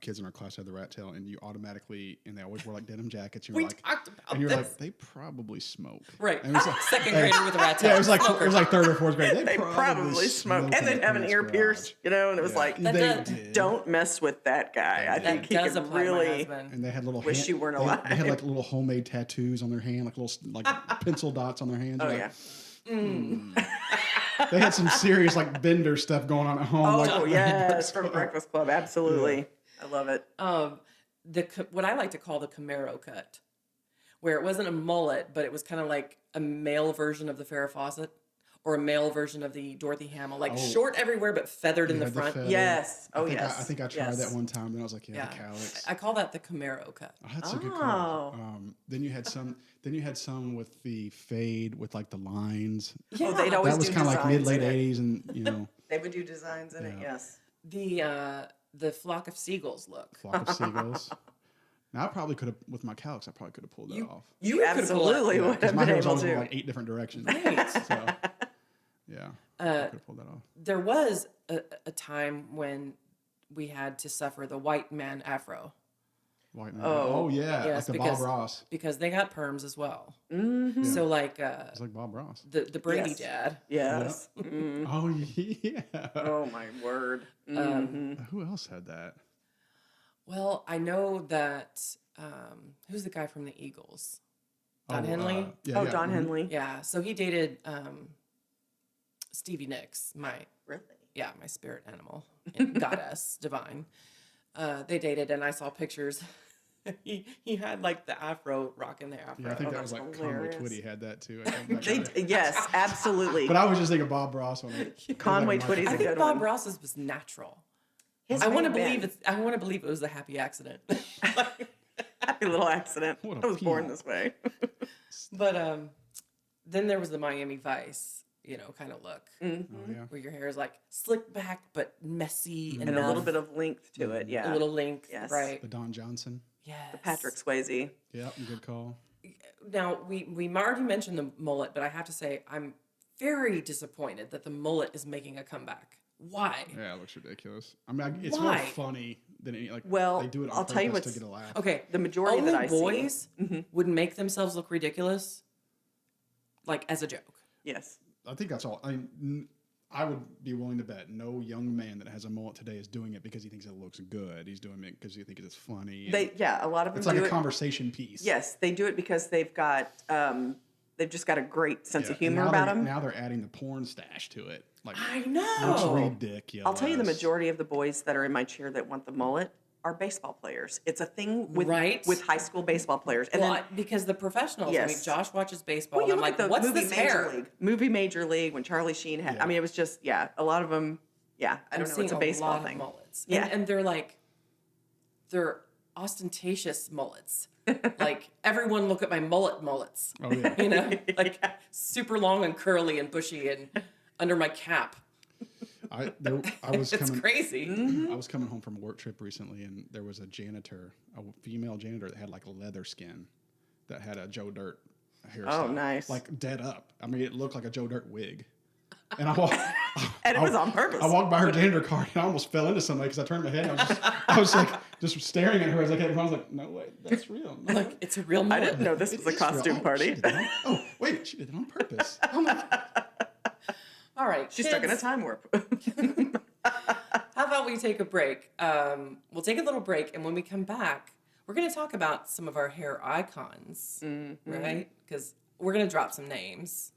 kids in our class who had the rat tail, and you automatically, and they always wore like denim jackets. And We you're like, talked about and you're this. like, they probably smoke. Right. And it was like, Second grader with a rat tail. yeah, it was like Smoker. 3rd or 4th grade. They probably smoke. And they'd have an ear pierce, you know, and it was like, That they does- did. don't mess with that guy. I think That he does could apply to my really. husband. And they had little. Wish you weren't alive. They had like little homemade tattoos on their hand, like little like pencil dots on their hands. Oh, You're yeah. like, They had some serious like bender stuff going on at home. Oh, like, yes, from Breakfast Club. Absolutely. I love it. What I like to call the Camaro cut, where it wasn't a mullet, but it was kind of like a male version of the Farrah Fawcett or a male version of the Dorothy Hamill, like short everywhere but feathered in the had the front. feather. Yes. Oh, I think yes. I think I tried Yes. that one time, and I was like, yeah, Yeah, the calyx. I call that the Camaro cut. Oh, that's a good Oh. call. Then you had some. Then you had some with the fade with like the lines. Oh, they'd always That was do kind of like designs mid late in it. '80s, and you know, They would do designs in it, yes. The flock of seagulls look. flock of seagulls. Now I probably could have with my calyx. I probably could have pulled that off. You could've pulled absolutely Yeah, would 'cause have my been hair was able always going to. like 8 different directions. Right. So, yeah, I could have pulled that off. There was a time when we had to suffer the white man afro White man. Oh yeah, yes, like the Bob Ross. because they got perms as well. Mm-hmm. So like It's like Bob Ross. the Brady Yes. dad. Yes. Oh yeah. Oh, my word. Who else had that? Well, I know that who's the guy from the Eagles? Don Henley. Yeah, yeah. Don Mhm. Henley. Yeah, so he dated Stevie Nicks, my Really? spirit animal, and goddess, divine. They dated, and I saw pictures. he had like the afro, rocking the afro. Yeah, I think Oh, that was that's like Conway hilarious. Twitty had that too. I think that guy. Yes, absolutely. But I was just thinking Bob Ross on it. Conway Everybody Twitty's I a think good Bob one. Ross's was natural. His I want to may have believe been. it's. I want to believe it was a happy accident. Happy little accident. What a I was born pea. this way. But then there was the Miami Vice, kind of look, Oh, yeah. where your hair is like slicked back but messy And enough, a little bit of length to it. Yeah. a little length, Yes. right? The Don Johnson. Yes. Patrick Swayze. Yeah, good call. Now we already mentioned the mullet, but I have to say I'm very disappointed that the mullet is making a comeback. Why? Yeah, it looks ridiculous. I mean, it's more Why? funny than any, like, Well, they do it on I'll tell you purpose to what's- get a laugh. Okay, The majority only that I see. boys would make themselves look ridiculous, like as a joke. Yes. I think that's all. I would be willing to bet no young man that has a mullet today is doing it because he thinks it looks good. He's doing it because he thinks it's funny. A lot of them It's like do a it. conversation piece. Yes, they do it because they've just got a great sense Yeah, of and humor now about they're- them. Now they're adding the porn stash to it. Like, I looks know. ridiculous. I'll tell you, the majority of the boys that are in my cheer that want the mullet are baseball players. It's a thing with Right. with high school baseball players. And Well, then because the professionals. I Yes. mean, Josh watches baseball, well, you and I'm look like, at the what's movie this Major hair? League, movie Major League when Charlie Sheen had. Yeah. I mean, it was just a lot of them. Yeah, I I'm don't know. seeing It's a baseball lot thing. of mullets. Yeah. And they're ostentatious mullets. Like, everyone look at my mullets. Oh, yeah. Like super long and curly and bushy and under my cap. I was It's coming. crazy. Mm-hmm. I was coming home from a work trip recently, and there was a female janitor that had like leather skin, that had a Joe Dirt hairstyle. Oh, nice. Like dead up. I mean, it looked like a Joe Dirt wig. And I walked. And it was on purpose. I walked by her janitor car and I almost fell into somebody because I turned my head and I was like just staring at her as I kept. I was like, no way, that's real. No. Like, it's a real I mullet. didn't know this It was a is real. costume Oh, party. she did that on- oh, wait, she did it on purpose. Oh my God. All right, She's stuck in a kids, time warp. how about we take a break? We'll take a little break, and when we come back, we're going to talk about some of our hair icons, right? Because we're going to drop some names.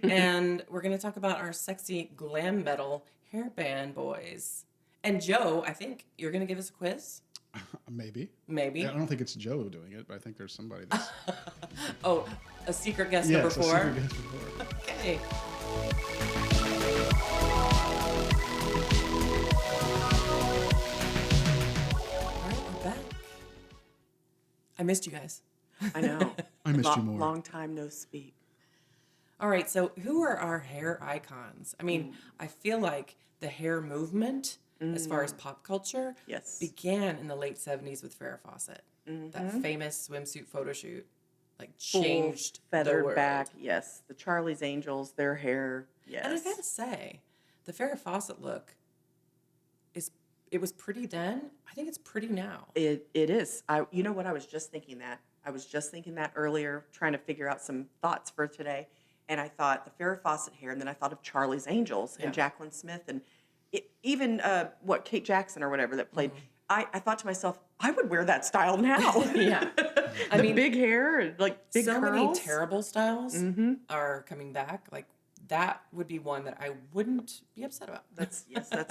And we're going to talk about our sexy glam metal hairband boys. And Joe, I think you're going to give us a quiz? Maybe. Maybe. I don't think it's Joe doing it, but I think there's somebody that's. Oh, a secret guest Yeah, number it's a 4? secret guest before. Okay. All right, we're back. I missed you guys. I know. I missed you more. Long time no speak. All right, so who are our hair icons? I mean, I feel like the hair movement, as far as pop culture, Yes. began in the late 70s with Farrah Fawcett. That famous swimsuit photo shoot, like, Full changed the feathered world. back. Yes. The Charlie's Angels, their hair. Yes. And I gotta say, the Farrah Fawcett look it was pretty then. I think it's pretty now. It is. You know what? I was just thinking that. I was just thinking that earlier, trying to figure out some thoughts for today. And I thought the Farrah Fawcett hair, and then I thought of Charlie's Angels and Yeah. Jacqueline Smith, and even Kate Jackson or whatever that played. I thought to myself, I would wear that style now. Yeah. I The mean, big hair and like big so curls. many terrible styles are coming back. Like, that would be one that I wouldn't be upset about. That's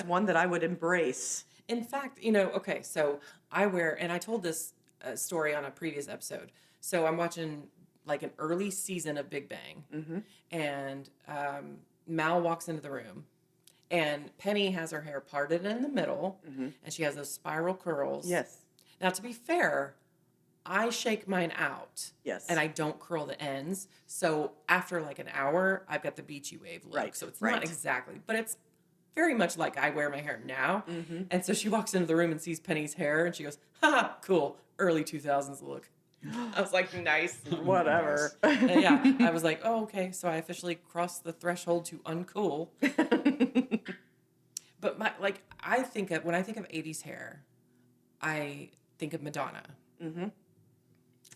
one that I would embrace. In fact, okay, so I wear, and I told this story on a previous episode. So I'm watching like an early season of Big Bang, and Mal walks into the room, and Penny has her hair parted in the middle, and she has those spiral curls. Yes. Now, to be fair, I shake mine out. Yes. And I don't curl the ends. So after like an hour, I've got the beachy wave look. Right, So it's right. not exactly, but it's very much like I wear my hair now. And so she walks into the room and sees Penny's hair and she goes, haha, cool, early 2000s look. I was like, nice. Whatever. And yeah, I was like, oh, okay. So I officially crossed the threshold to uncool. But when I think of 80s hair, I think of Madonna.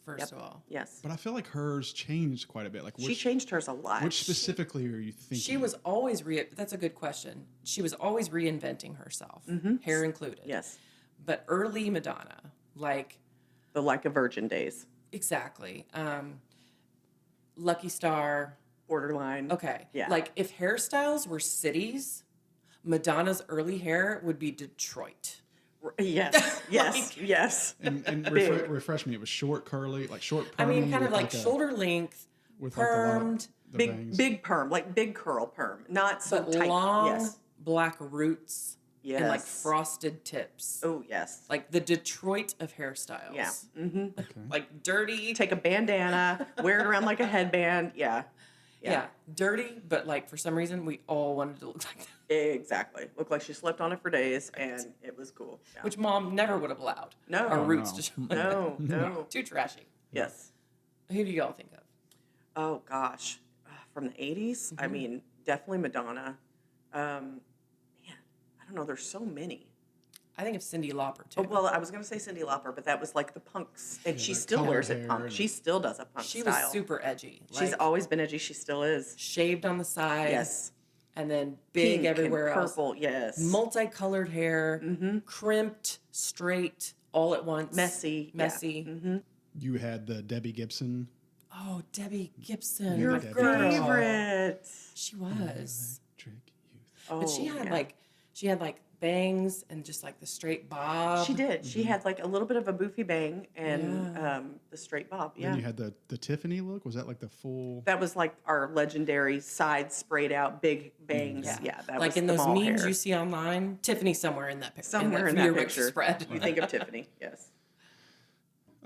First of all. Yes. But I feel like hers changed quite a bit. Like She changed hers a lot. which specifically are you thinking? She was always that's a good question. She was always reinventing herself, hair included. Yes. but early Madonna, like The Like a Virgin days. exactly. Lucky Star. Borderline. Okay. Yeah. Like if hairstyles were cities, Madonna's early hair would be Detroit. Yes. Yes. yes. And Big. refresh me. It was short, curly, like short. I mean, permy kind of with like a- shoulder length, with like a lot of permed, the Big bangs. big perm, like big curl perm, not so but tight. long Yes. black roots and like Yes. frosted tips. Oh yes. Like the Detroit of hairstyles. Yeah. Mm-hmm. Like dirty. Take a bandana, wear it around like a headband. Yeah. Yeah. Dirty, but like for some reason we all wanted to look like that. Exactly. Looked like she slept on it for days, and it was cool. Yeah. Which mom never would have allowed. No. Our Oh, roots no. to show. No. No. Too trashy. Yes. Who do y'all think of? Oh gosh, from the '80s. I mean, definitely Madonna. Man, I don't know. There's so many. I think of Cyndi Lauper too. Oh, well, I was going to say Cyndi Lauper, but that was like the punks, and she the still colored wears it hair punk. and- She still does a punk She style. was super edgy. She's like, always been edgy. She still is. shaved on the side. Yes. And then big Pink everywhere and else. purple. Yes. Multicolored hair, crimped, straight, all at once. Messy. yeah. Messy. You had the Debbie Gibson. Oh, Debbie Gibson. Your my Debbie girl. favorite. She was. Trick Youth. Oh, But she had yeah. like bangs and just like the straight bob. She did. She had like a little bit of a boofy bang and Yeah. the straight bob. Then Yeah. you had the Tiffany look. Was that like the full? That was like our legendary side sprayed out big bangs. Yeah, that like was in the those mall memes hair. you see online. Tiffany somewhere in that picture. Somewhere in for that your picture. spread. You think of Tiffany. Yes.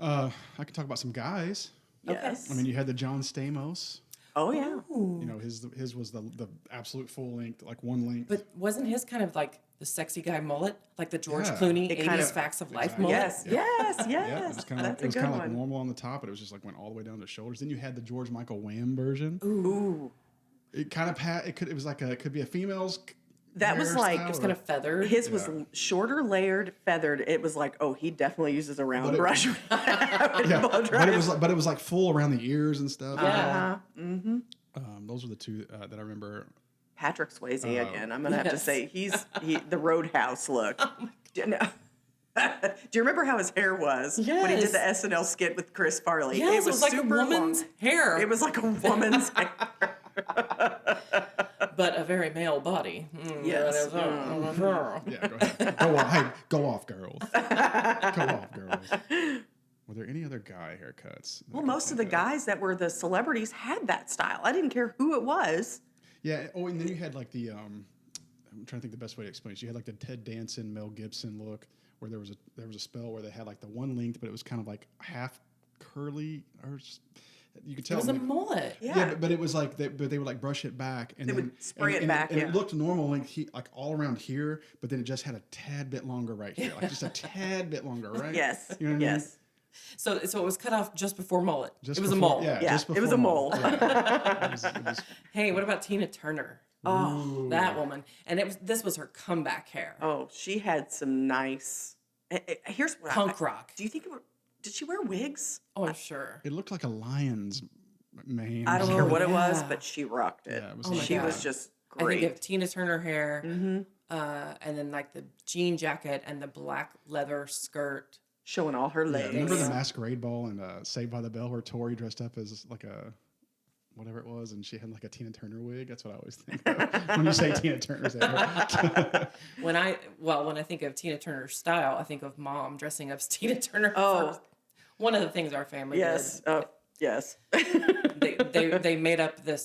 I can talk about some guys. Yes. I mean, you had the John Stamos. Oh yeah. Ooh. You know, his was the absolute full length, like one length. But wasn't his kind of like the sexy guy mullet, like the George Yeah. Clooney It 80s kind of- Facts of Life Exactly. mullet? Yes. Yes. Yes. yeah, it was kind of That's it was a kind good of like one. normal on the top, but it was just like went all the way down to the shoulders. Then you had the George Michael Wham version. Ooh. It kind of it was like it could be a female's. That was like- hairstyle it It's or- kind of feathered. His was shorter, layered, feathered. It was like, oh, he definitely uses a round But it- brush. yeah, but it was like full around the ears and stuff. Yeah. Mm-hmm. Those were the two that I remember. Patrick Swayze again. I'm gonna have to Yes. say the Roadhouse look. No. Do you remember how his hair was when he did the SNL skit with Chris Farley? Yes, it was like a super woman's long. hair. It was like a woman's hair. but a very male body. Yes. that is- Yeah, go ahead. Go on. Hey, go off, girls. Go off, girls. Were there any other guy haircuts? that I Well, can most of the think guys that were the celebrities had that style. I didn't care who it was. Yeah. Oh, and then you had like the I'm trying to think the best way to explain it. So you had like the Ted Danson, Mel Gibson look, where there was a spell where they had like the one length, but it was kind of like half curly, or you could It tell. was a like- mullet. Yeah. but it was like they would like brush it back and They then would spray it and back, and yeah. it looked normal like all around here, but then it just had a tad bit longer right here, like just a tad bit longer, right? Yes. You know what I mean? Yes. So it was cut off just before mullet. Just it was before- a mole. Yeah, Yeah, just it was before a mole. Yeah. It was- Hey, what about Tina Turner? Oh. That woman. And this was her comeback hair. Oh, she had some nice. Here's what Punk rock. Do you think did she wear wigs? Oh, I'm sure. it looked like a lion's mane. I don't or care what it something. was, yeah. but she rocked it. Yeah, it was Oh my she God. was just I great. think of Tina Turner hair, and then like the jean jacket and the black leather skirt. Showing all her Yeah, legs. remember the masquerade ball and Saved by the Bell where Tori dressed up as like a whatever it was, and she had like a Tina Turner wig. That's what I always think of when you say Tina Turner's hair. When I think of Tina Turner's style, I think of mom dressing up as Tina Turner. Oh. first. One of the things our family Yes. Yes. did. They made up the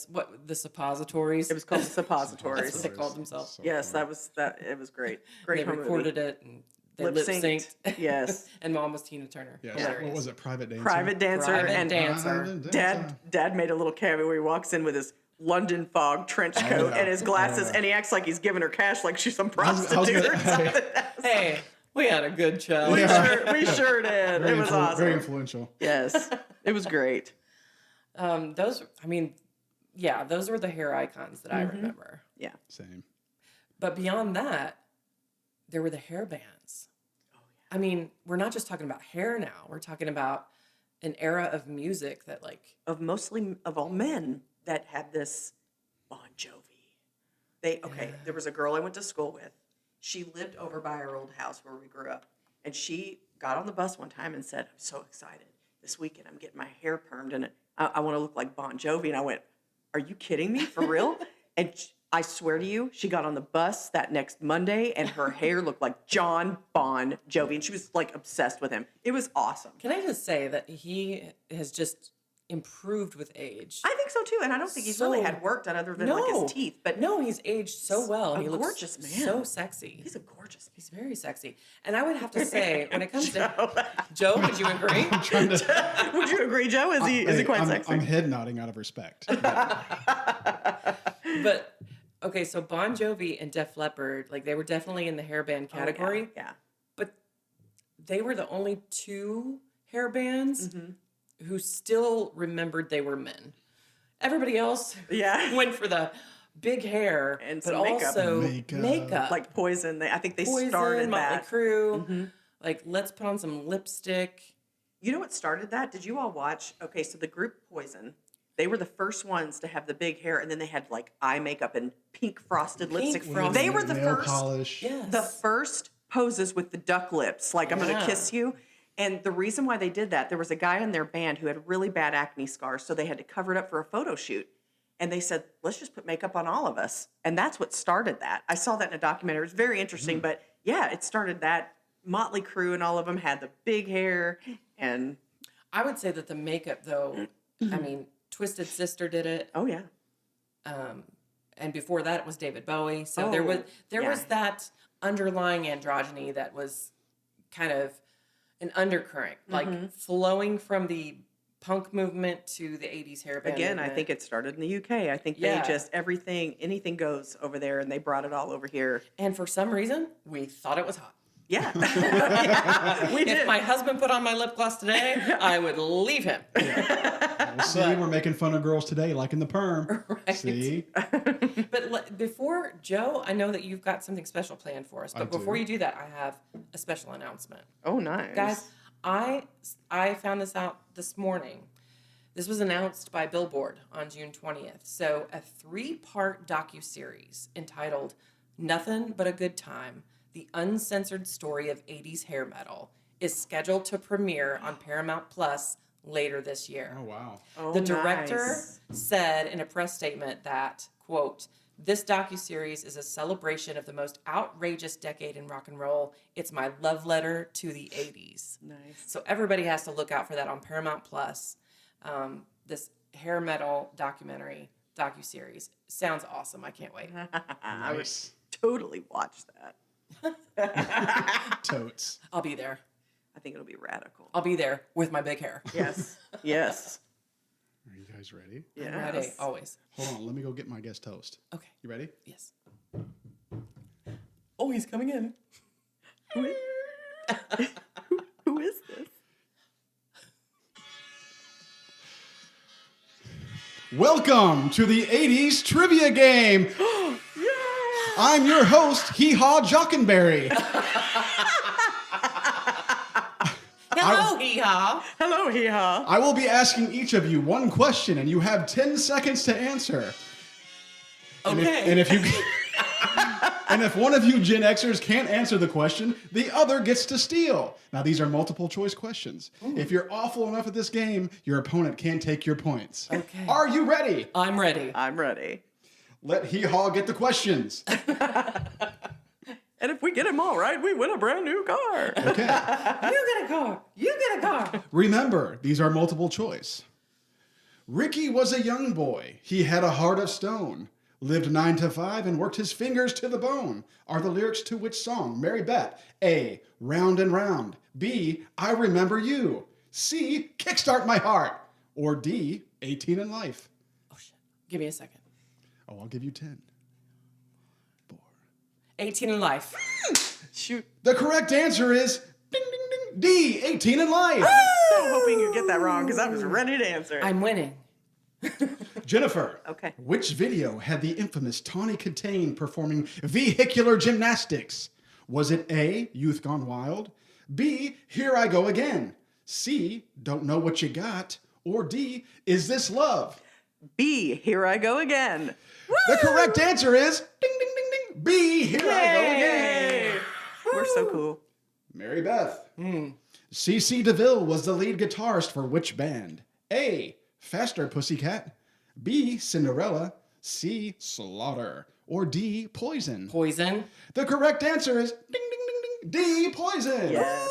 suppositories. It was called the That's what suppositories. they called themselves. So Yes, funny. it was great. They Great home recorded movie. it and they lip synced. Yes. And mom was Tina Turner. Yeah, Hilarious. what was it? Private dancer. Private dancer Private and dancer. Dad made a little cameo where he walks in with his London fog trench coat yeah. and his glasses, Oh, yeah. and he acts like he's giving her cash like she's some I was prostitute gonna- or something. Hey, we had a good show. We Yeah. we sure did. Very It was Very awesome. influential. Yes, it was great. Those were the hair icons that I remember. Yeah. Same. But beyond that, there were the hair bands. I mean, we're not just talking about hair now. We're talking about an era of music that Of all men that had this Bon Jovi. There was a girl I went to school with. She lived over by our old house where we grew up. And she got on the bus one time and said, I'm so excited. This weekend I'm getting my hair permed and I want to look like Bon Jovi. And I went, are you kidding me? For real? And I swear to you, she got on the bus that next Monday and her hair looked like John Bon Jovi. And she was like obsessed with him. It was awesome. Can I just say that he has just improved with age? I think so too. And I don't think he's really had work done other than like his teeth. But no, he's aged so well. a He looks gorgeous man. so sexy. He's a gorgeous man. He's very sexy. And I would have to say, when it comes to Joe, would you agree? Would you agree, Joe? Is he quite sexy? I'm head nodding out of respect. But okay, so Bon Jovi and Def Leppard, like they were definitely in the hairband category. Oh, yeah. But they were the only two hair bands Mm-hmm. who still remembered they were men. Everybody else Yeah. went for the big hair And but some makeup. also Makeup. makeup. Like Poison. I think they Poison, started Motley that. Crue. Like, let's put on some lipstick. You know what started that? Did you all watch? Okay, so the group Poison, they were the first ones to have the big hair, and then they had like eye makeup and pink frosted lipstick. frosted. They were the Nail first. polish. Yes. The first poses with the duck lips, like I'm going to Yeah. kiss you. And the reason why they did that, there was a guy in their band who had really bad acne scars, so they had to cover it up for a photo shoot. And they said, let's just put makeup on all of us. And that's what started that. I saw that in a documentary. It was very interesting, but yeah, it started that. Motley Crue and all of them had the big hair. And I would say that the makeup, though, I mean, Twisted Sister did it. oh, yeah. And before that, it was David Bowie. So Oh, there was yeah. that underlying androgyny that was kind of an undercurrent, like flowing from the punk movement to the 80s hair band Again, I movement. think it started in the UK. I think Yeah. they just, anything goes over there, and they brought it all over here. And for some reason, we thought it was hot. Yeah. Yeah, we If did. my husband put on my lip gloss today, I would leave him. Well, see, we're making fun of girls today, like in the perm. Right. See? But before, Joe, I know that you've got something special planned for us. But do. before you do that, I have a special announcement. Oh, nice. Guys, I found this out this morning. This was announced by Billboard on June 20th. So a 3-part docuseries entitled Nothing But a Good Time, The Uncensored Story of 80s Hair Metal is scheduled to premiere on Paramount Plus later this year. Oh, wow. Oh, The director nice. said in a press statement that, quote, this docuseries is a celebration of the most outrageous decade in rock and roll. It's my love letter to the 80s. Nice. So everybody has to look out for that on Paramount Plus. This hair metal docuseries sounds awesome. I can't wait. I would Nice. totally watch that. Totes. I'll be there. I think it'll be radical. I'll be there with my big hair. Yes. Yes. Are you guys ready? Yes. I'm ready, always. Hold on. Let me go get my guest toast. Okay. You ready? Yes. Oh, he's coming in. Who is this? Welcome to the 80s trivia game. I'm your host, Hee Haw Jockenberry. Hello, hee-haw. Hello, Hee Haw. I will be asking each of you one question, and you have 10 seconds to answer. Okay. And if you and if one of you Gen Xers can't answer the question, the other gets to steal. Now, these are multiple choice questions. If you're awful enough at this game, your opponent can take your points. Okay. Are you ready? I'm ready. I'm ready. Let Hee Haw get the questions. And if we get them all right, we win a brand new car. Okay. You get a car. You get a car. Remember, these are multiple choice. Ricky was a young boy. He had a heart of stone. Lived 9 to 5 and worked his fingers to the bone. Are the lyrics to which song? Mary Beth. A. Round and Round. B. I Remember You. C. Kickstart My Heart. Or D. 18 in Life. Oh, shit. Give me a second. Oh, I'll give you 10. 4. 18 in life. Shoot. The correct answer is ding, ding, ding, D. 18 in Life. So hoping you get that wrong because I was ready to answer. I'm winning. Jennifer. Okay. Which video had the infamous Tawny Katane performing vehicular gymnastics? Was it A, Youth Gone Wild? B, Here I Go Again? C, Don't Know What You Got? Or D, Is This Love? B, Here I Go Again. The correct answer is ding, ding, ding, ding. B, Here I Go Again. Yay! We're so cool. Mary Beth. C.C. DeVille was the lead guitarist for which band? A. Faster Pussycat. B. Cinderella. C. Slaughter. Or D. Poison. Poison. The correct answer is ding, ding, ding, ding, D. Poison. Yes.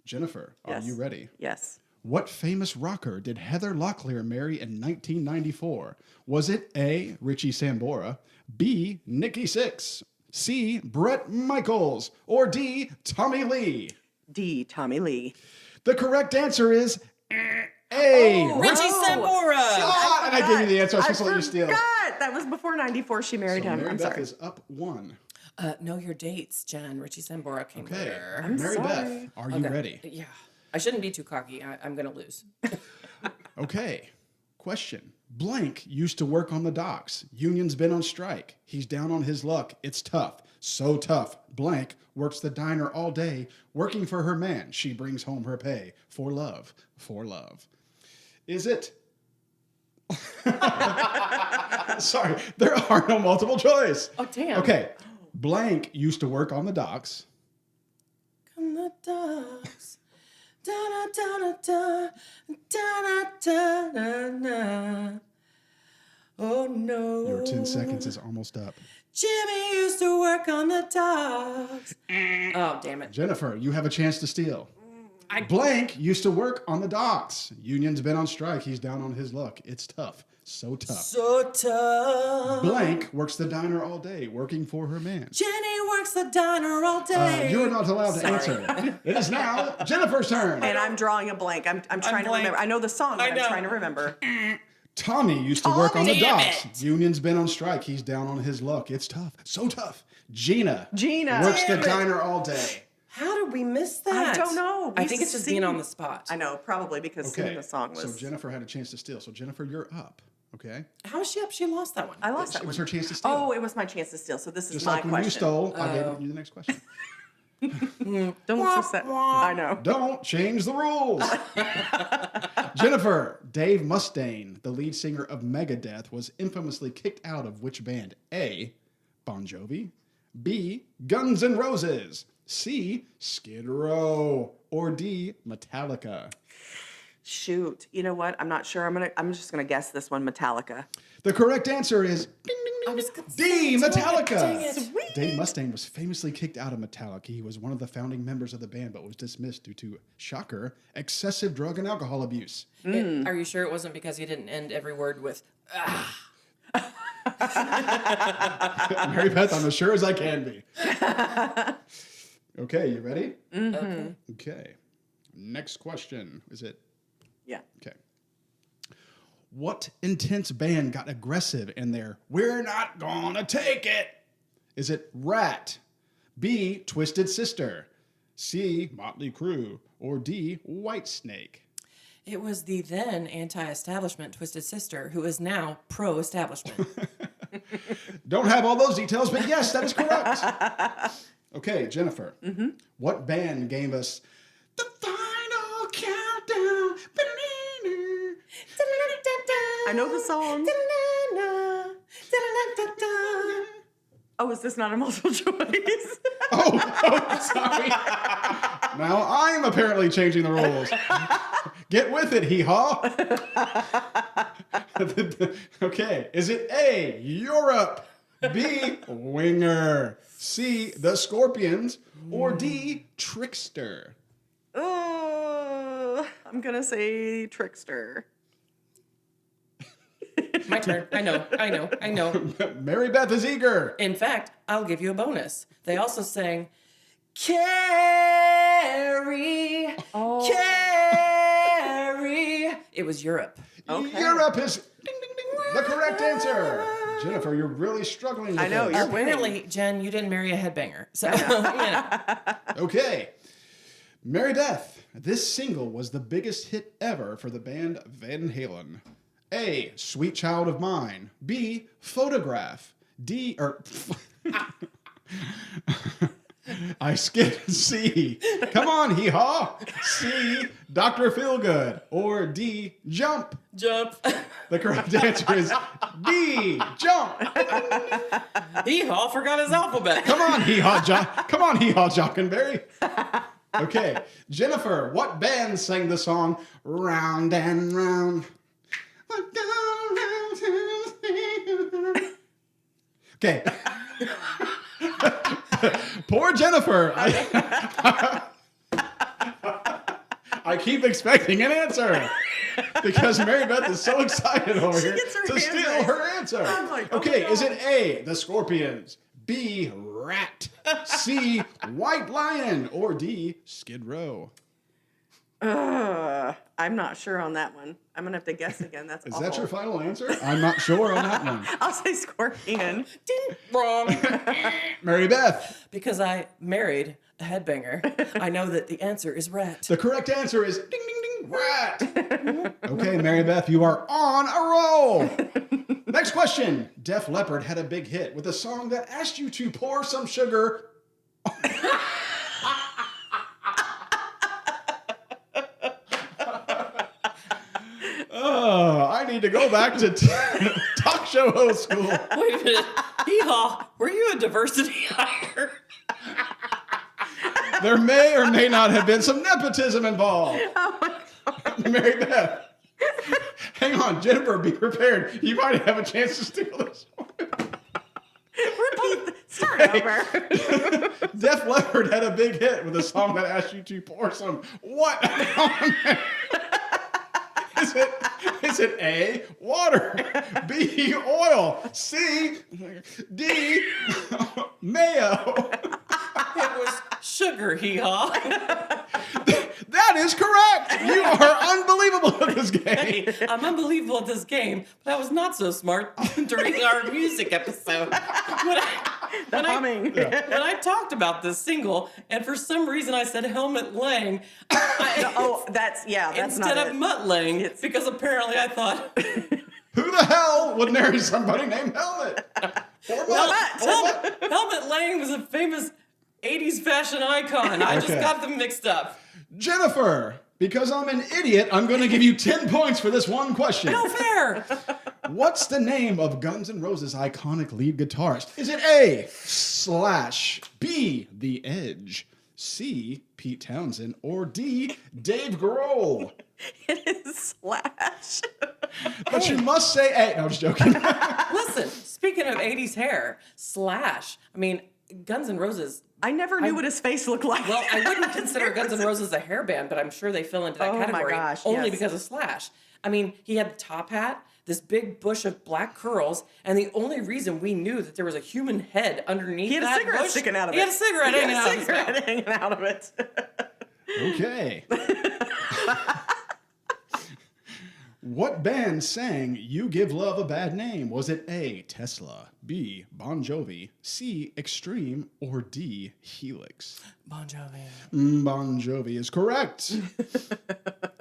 Jennifer, are Yes. you ready? Yes. What famous rocker did Heather Locklear marry in 1994? Was it A. Richie Sambora, B. Nikki Sixx, C. Bret Michaels, or D. Tommy Lee? D. Tommy Lee. The correct answer is A. Richie Oh. Sambora. Ah, and I gave you the answer. I was supposed to let you steal. forgot. That was before 94 she married So him. Mary I'm Beth sorry. is up 1. Know your dates, Jen. Richie Sambora came Okay. later. Mary sorry. Beth, are you Okay. ready? Yeah. I shouldn't be too cocky. I'm going to lose. Okay. Question. Blank used to work on the docks. Union's been on strike. He's down on his luck. It's tough. So tough. Blank works the diner all day, working for her man. She brings home her pay. For love. For love. Is it? Sorry, there are no multiple choice. Oh, damn. Okay. Blank used to work on the docks. Come the dogs. Da da da da da da da da. Oh no. Your 10 seconds is almost up. Jimmy used to work on the docks. Oh, damn it. Jennifer, you have a chance to steal. Blank used to work on the docks. Union's been on strike. He's down on his luck. It's tough. So tough. So tough. Blank works the diner all day, working for her man. Jenny works the diner all day. You're not allowed to Sorry. answer. It is now Jennifer's turn. And I'm drawing a blank. I'm trying to blank. remember. I know the song, but I I'm know. trying to remember. Tommy used to work on the Damn docks. it. Union's been on strike. He's down on his luck. It's tough. So tough. Gina. Gina. Works the Damn it. diner all day. How did we miss that? I don't know. I We think it's just being sing- on the spot. I know, probably because Okay. singing the song was. So Jennifer had a chance to steal. So Jennifer, you're up. Okay. How is she up? She lost that one. I lost that It was one. her chance to steal. Oh, it was my chance to steal. So this is Just my like when question. you stole, I gave you the next question. Don't look so sad. I know. Don't change the rules. Jennifer, Dave Mustaine, the lead singer of Megadeth, was infamously kicked out of which band? A. Bon Jovi. B. Guns N' Roses. C. Skid Row. Or D. Metallica. Shoot. You know what? I'm not sure. I'm just gonna guess this one. Metallica. The correct answer is ding, ding, I ding, was ding. gonna D. say it. Dang Metallica. it. Sweet. Dave Mustaine was famously kicked out of Metallica. He was one of the founding members of the band, but was dismissed due to, shocker, excessive drug and alcohol abuse. Are you sure it wasn't because he didn't end every word with Mary Beth, I'm as sure as I can be. Okay, you ready? okay? Okay. Next question. Is it? Yeah. Okay. What intense band got aggressive in their "We're Not Gonna Take It"? Is it Rat? B. Twisted Sister? C. Motley Crue? Or D. Whitesnake? It was the then anti-establishment Twisted Sister who is now pro-establishment. Don't have all those details, but yes, that is correct. Okay, Jennifer. What band gave us the final countdown? I know the song. Oh, is this not a multiple choice? Oh, sorry. Now I'm apparently changing the rules. Get with it, hee-haw. Okay, is it A, Europe, B, Winger, C, The Scorpions, or D, Trickster? Oh, I'm gonna say Trickster. My turn. I know. Mary Beth is eager. In fact, I'll give you a bonus. They also sang Carrie, Oh. Carrie. It was Europe. Okay. Europe is ding, ding, ding, the correct answer. Jennifer, you're really struggling with I know, this. you're Apparently, Jen, you didn't marry a headbanger. So, you know. Okay. Mary Beth, this single was the biggest hit ever for the band Van Halen. A, Sweet Child of Mine. B, Photograph. D, or I skipped C. Come on, hee haw. C. Dr. Feelgood. Or D. Jump. Jump. The correct answer is D. Jump. Hee-haw forgot his alphabet. Come on, hee haw, Jockenberry. Okay, Jennifer, what band sang the song "Round and Round"? Okay. Poor Jennifer. I keep expecting an answer because Mary Beth is so excited over here gets her to hands steal raised. her answer. I'm like, oh my Okay, is God. it A, the Scorpions, B, Rat, C, White Lion, or D, Skid Row? I'm not sure on that one. I'm gonna have to guess again. That's Is awful. that your final answer? I'm not sure on that one. I'll say Scorpion. Ding, wrong. Mary Beth, Because I married a headbanger, I know that the answer is rat. the correct answer is ding, ding, ding, Rat. Okay, Mary Beth, you are on a roll. Next question. Def Leppard had a big hit with a song that asked you to pour some sugar. Oh, I need to go back to talk show host school. Wait a minute. Hee-haw, were you a diversity hire? There may or may not have been some nepotism involved. Mary Beth. Hang on, Jennifer, be prepared. You might have a chance to steal this one. Start over. Def Leppard had a big hit with a song that asked you to pour some what on there? Is it A, water, B, oil, C, D, mayo? It was sugar, hee-haw. That is correct. You are unbelievable at this game. Hey, I'm unbelievable at this game, but I was not so smart during our music episode. When I talked about this single, and for some reason I said Helmut Lang That's instead not of it. Mutt Lang, because apparently I thought, Who the hell would marry somebody named Helmet? Or what? Helmut Lang was a famous 80s fashion icon. I just Okay. got them mixed up. Jennifer, because I'm an idiot, I'm going to give you 10 points for this one question. No fair. What's the name of Guns N' Roses' iconic lead guitarist? Is it A, Slash, B, The Edge, C, Pete Townsend, or D, Dave Grohl? It is Slash. But you must say A. No, I'm just joking. Listen, speaking of 80s hair, Slash, I mean, Guns N' Roses. I never knew what his face looked like. Well, I wouldn't consider Guns N' Roses a hair band, but I'm sure they fill into that Oh my category gosh, only yes. because of Slash. I mean, he had the top hat, this big bush of black curls, and the only reason we knew that there was a human head underneath He had a that cigarette bush, sticking out of it. He had a cigarette hanging out of his mouth. hanging out of it. Okay. What band sang You Give Love a Bad Name? Was it A, Tesla, B, Bon Jovi, C, Extreme, or D, Helix? Bon Jovi. Bon Jovi is correct.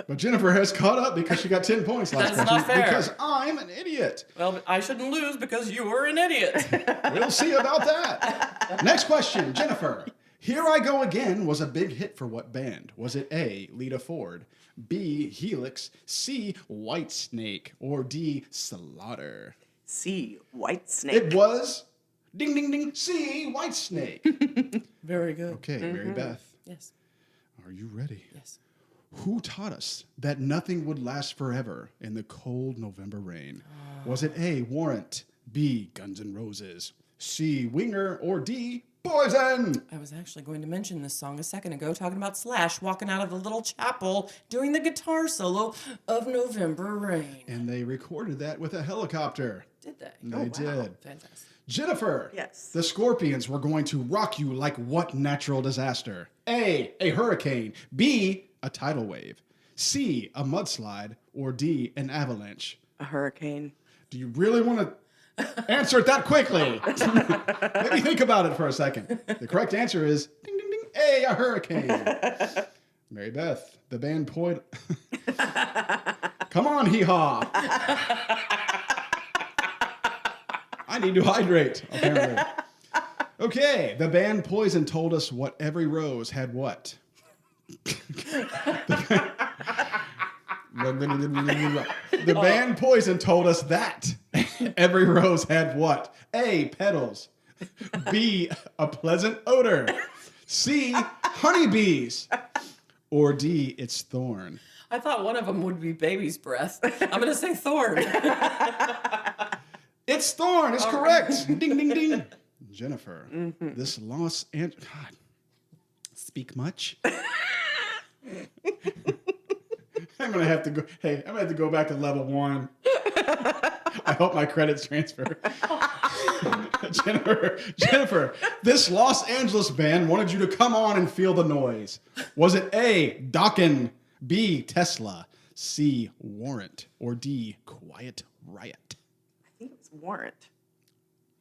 But Jennifer has caught up because she got 10 points last That's question. not fair. Because I'm an idiot. Well, I shouldn't lose because you were an idiot. We'll see about that. Next question, Jennifer. Here I Go Again was a big hit for what band? Was it A, Lita Ford, B, Helix, C, Whitesnake, or D, Slaughter? C, White Snake. It was, ding, ding, ding, C, Whitesnake. Very good. Okay, Mary Beth, Yes. are you ready? Yes. Who taught us that nothing would last forever in the cold November rain? Was it A, Warrant, B, Guns N' Roses, C, Winger, or D, Poison? I was actually going to mention this song a second ago, talking about Slash walking out of the little chapel doing the guitar solo of November Rain. And they recorded that with a helicopter. Did they? They did. Fantastic. Jennifer. Yes. The Scorpions were going to rock you like what natural disaster? A hurricane. B, a tidal wave. C, a mudslide. Or D, an avalanche. A hurricane. Do you really want to answer it that quickly? Maybe think about it for a second. The correct answer is ding, ding, ding, a hurricane. Mary Beth, the band Come on, hee-haw. I need to hydrate, apparently. Okay, the band Poison told us what every rose had what? The band Poison told us that every rose had what? A, petals. B, a pleasant odor. C, honeybees. Or D, its thorn. I thought one of them would be baby's breath. I'm going to say thorn. Its thorn is correct. Ding, ding, ding. Jennifer, this Los Angeles... God, speak much? I'm gonna have to go. Hey, I'm gonna have to go back to level 1. I hope my credits transfer. Jennifer, this Los Angeles band wanted you to come on and feel the noise. Was it A, Dokken, B, Tesla, C, Warrant, or D, Quiet Riot? I think it was Warrant.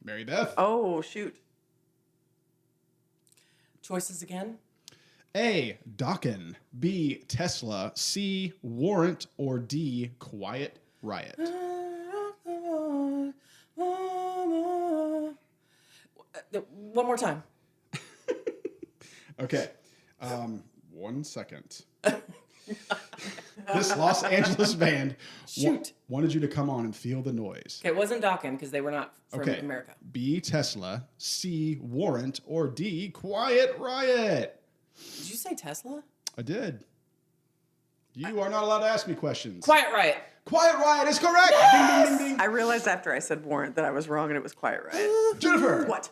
Mary Beth. Oh, shoot. Choices again? A, Dokken, B, Tesla, C, Warrant, or D, Quiet Riot. One more time. Okay. 1 second. This Los Angeles band wanted you to come on and feel the noise. Okay, it wasn't Dokken because they were not from Okay. America. B, Tesla, C, Warrant, or D, Quiet Riot. Did you say Tesla? I did. You are not allowed to ask me questions. Quiet Riot. Quiet Riot is correct. Yes! Ding, ding, ding, I realized after I said Warrant that I was wrong and it was Quiet Riot. ding. Jennifer. What?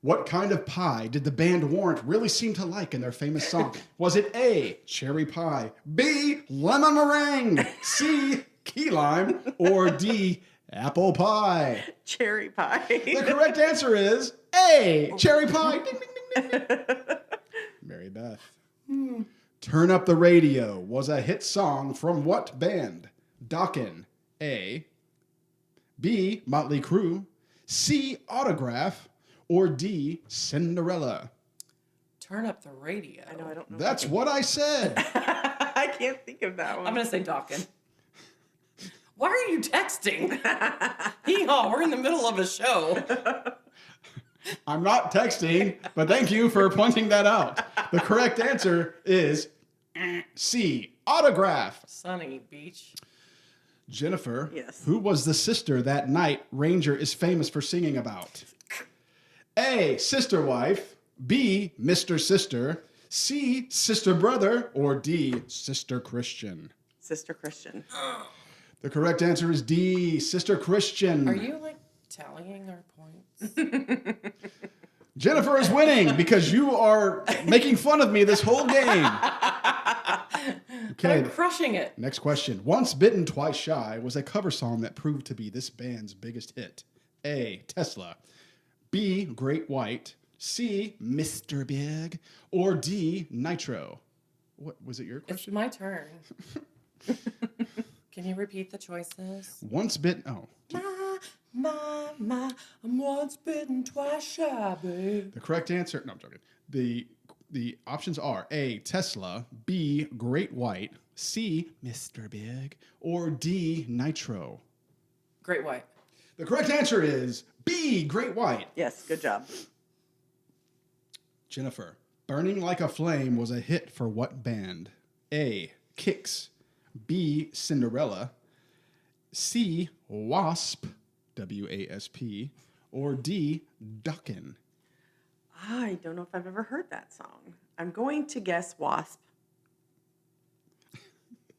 What kind of pie did the band Warrant really seem to like in their famous song? Was it A, cherry pie, B, lemon meringue, C, key lime, or D, apple pie? Cherry pie. The correct answer is A, cherry pie. Ding, ding, ding, ding. Mary Beth. Turn Up the Radio was a hit song from what band? Dokken, A, B, Motley Crue, C, Autograph, or D, Cinderella? Turn up the radio. I know, I don't know. That's what I said. I can't think of that one. I'm going to say Dokken. Why are you texting? Hee-haw, we're in the middle of a show. I'm not texting, but thank you for pointing that out. The correct answer is C, Autograph. Sunny Beach. Jennifer, Yes. who was the sister that Night Ranger is famous for singing about? A, Sister Wife, B, Mr. Sister, C, Sister Brother, or D, Sister Christian? Sister Christian. The correct answer is D, Sister Christian. Are you like tallying our points? Jennifer is winning because you are making fun of me this whole game. Okay, I'm crushing it. next question. Once Bitten, Twice Shy was a cover song that proved to be this band's biggest hit. A, Tesla, B, Great White, C, Mr. Big, or D, Nitro? What was it your It's question? my turn. Can you repeat the choices? Once Bitten, My, I'm once bitten, twice shy, babe. the correct answer, no, I'm joking. The options are A, Tesla, B, Great White, C, Mr. Big, or D, Nitro? Great White. The correct answer is B, Great White. Yes, good job. Jennifer, Burning Like a Flame was a hit for what band? A, Kix, B, Cinderella, C, Wasp, W-A-S-P, or D, Dokken? I don't know if I've ever heard that song. I'm going to guess Wasp.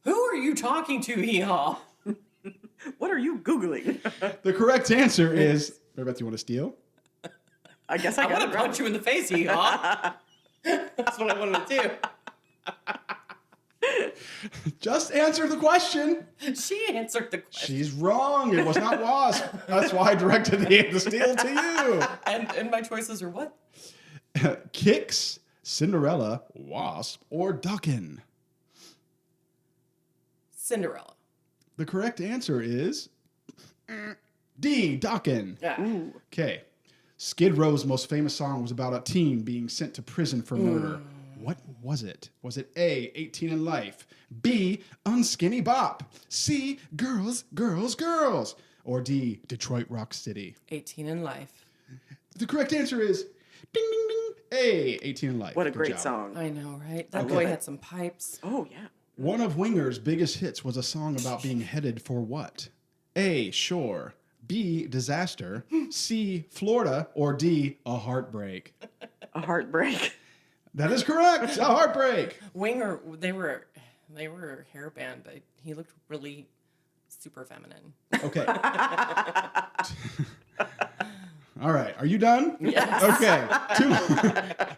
Who are you talking to, hee-haw? What are you Googling? The correct answer is, Mary Beth, you want to steal? I guess I I got want it to wrong. punch you in the face, hee-haw. That's what I wanted to Just answer the question. do. She answered the question. She's wrong. It was not Wasp. That's why I directed the steal to you. And my choices are what? Kix, Cinderella, Wasp, or Dokken? Cinderella. The correct answer is D, Dokken. Yeah. Ooh. Okay. Skid Row's most famous song was about a teen being sent to prison for murder. What was it? Was it A, 18 in Life, B, Unskinny Bop, C, Girls, Girls, Girls, or D, Detroit Rock City? 18 in life. The correct answer is ding, ding, ding. A, 18 in Life. What a Good great job. song. I know, right? That Okay. boy had some pipes. Oh, yeah. One of Winger's biggest hits was a song about being headed for what? A, shore. B, disaster. C, Florida. Or D, a heartbreak. A heartbreak. That is correct. A heartbreak. Winger, they were a hair band, but he looked really super feminine. Okay. All right. Are you done? Yes. Okay.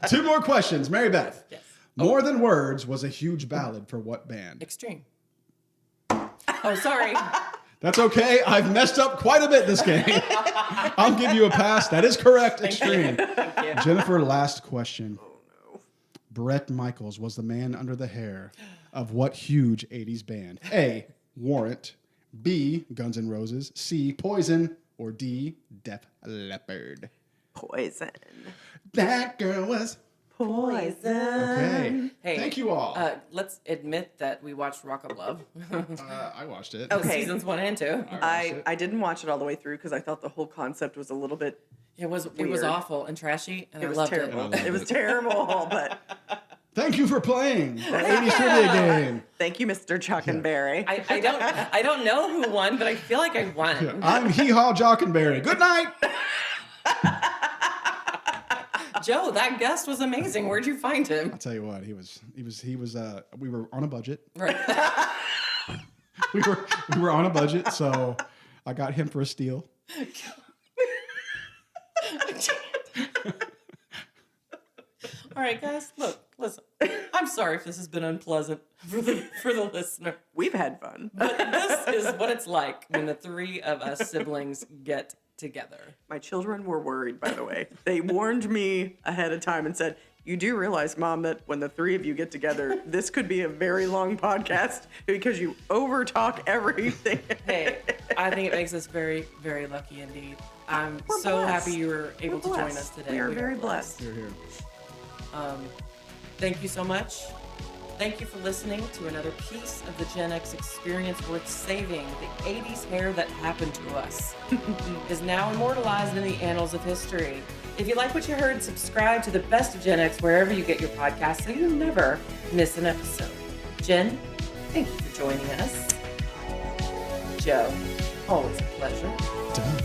Two more questions. Mary Beth. Yes. More Than Words was a huge ballad for what band? Extreme. Oh, sorry. That's okay. I've messed up quite a bit this game. I'll give you a pass. That is correct. Extreme. Thank you. Jennifer, last question. Bret Michaels was the man under the hair of what huge 80s band? A, Warrant. B, Guns N' Roses. C, Poison. Or D, Def Leppard. Poison. That girl was... Poison. Okay. Hey, Thank you all. Let's admit that we watched Rock of Love. I watched it. Okay. Seasons 1 and 2. I didn't watch it all the way through because I thought the whole concept was a little bit. It was Weird. awful and trashy, and It I was loved terrible. it. It was terrible, but Thank you for playing the 80s trivia game. thank you, Mr. Chuck and Barry. I don't know who won, but I feel like I won. I'm Hee Haw Jockenberry. Good night. Joe, that guest was amazing. Where'd you find him? I'll tell you what, he was we were on a budget. Right. We were on a budget, so I got him for a steal. All right, guys. Look, listen. I'm sorry if this has been unpleasant for the listener, We've had fun. but this is what it's like when the three of us siblings get together. My children were worried, by the way. They warned me ahead of time and said, "You do realize, Mom, that when the three of you get together, this could be a very long podcast because you overtalk everything." Hey, I think it makes us very, very lucky indeed. I'm We're so blessed. happy you were able to join blessed. us today. We are very blessed. Here, here. Thank you so much. Thank you for listening to another piece of the Gen X experience worth saving. The 80s hair that happened to us is now immortalized in the annals of history. If you like what you heard, subscribe to the best of Gen X wherever you get your podcasts so you never miss an episode. Jen, thank you for joining us. Joe, always a pleasure. Done.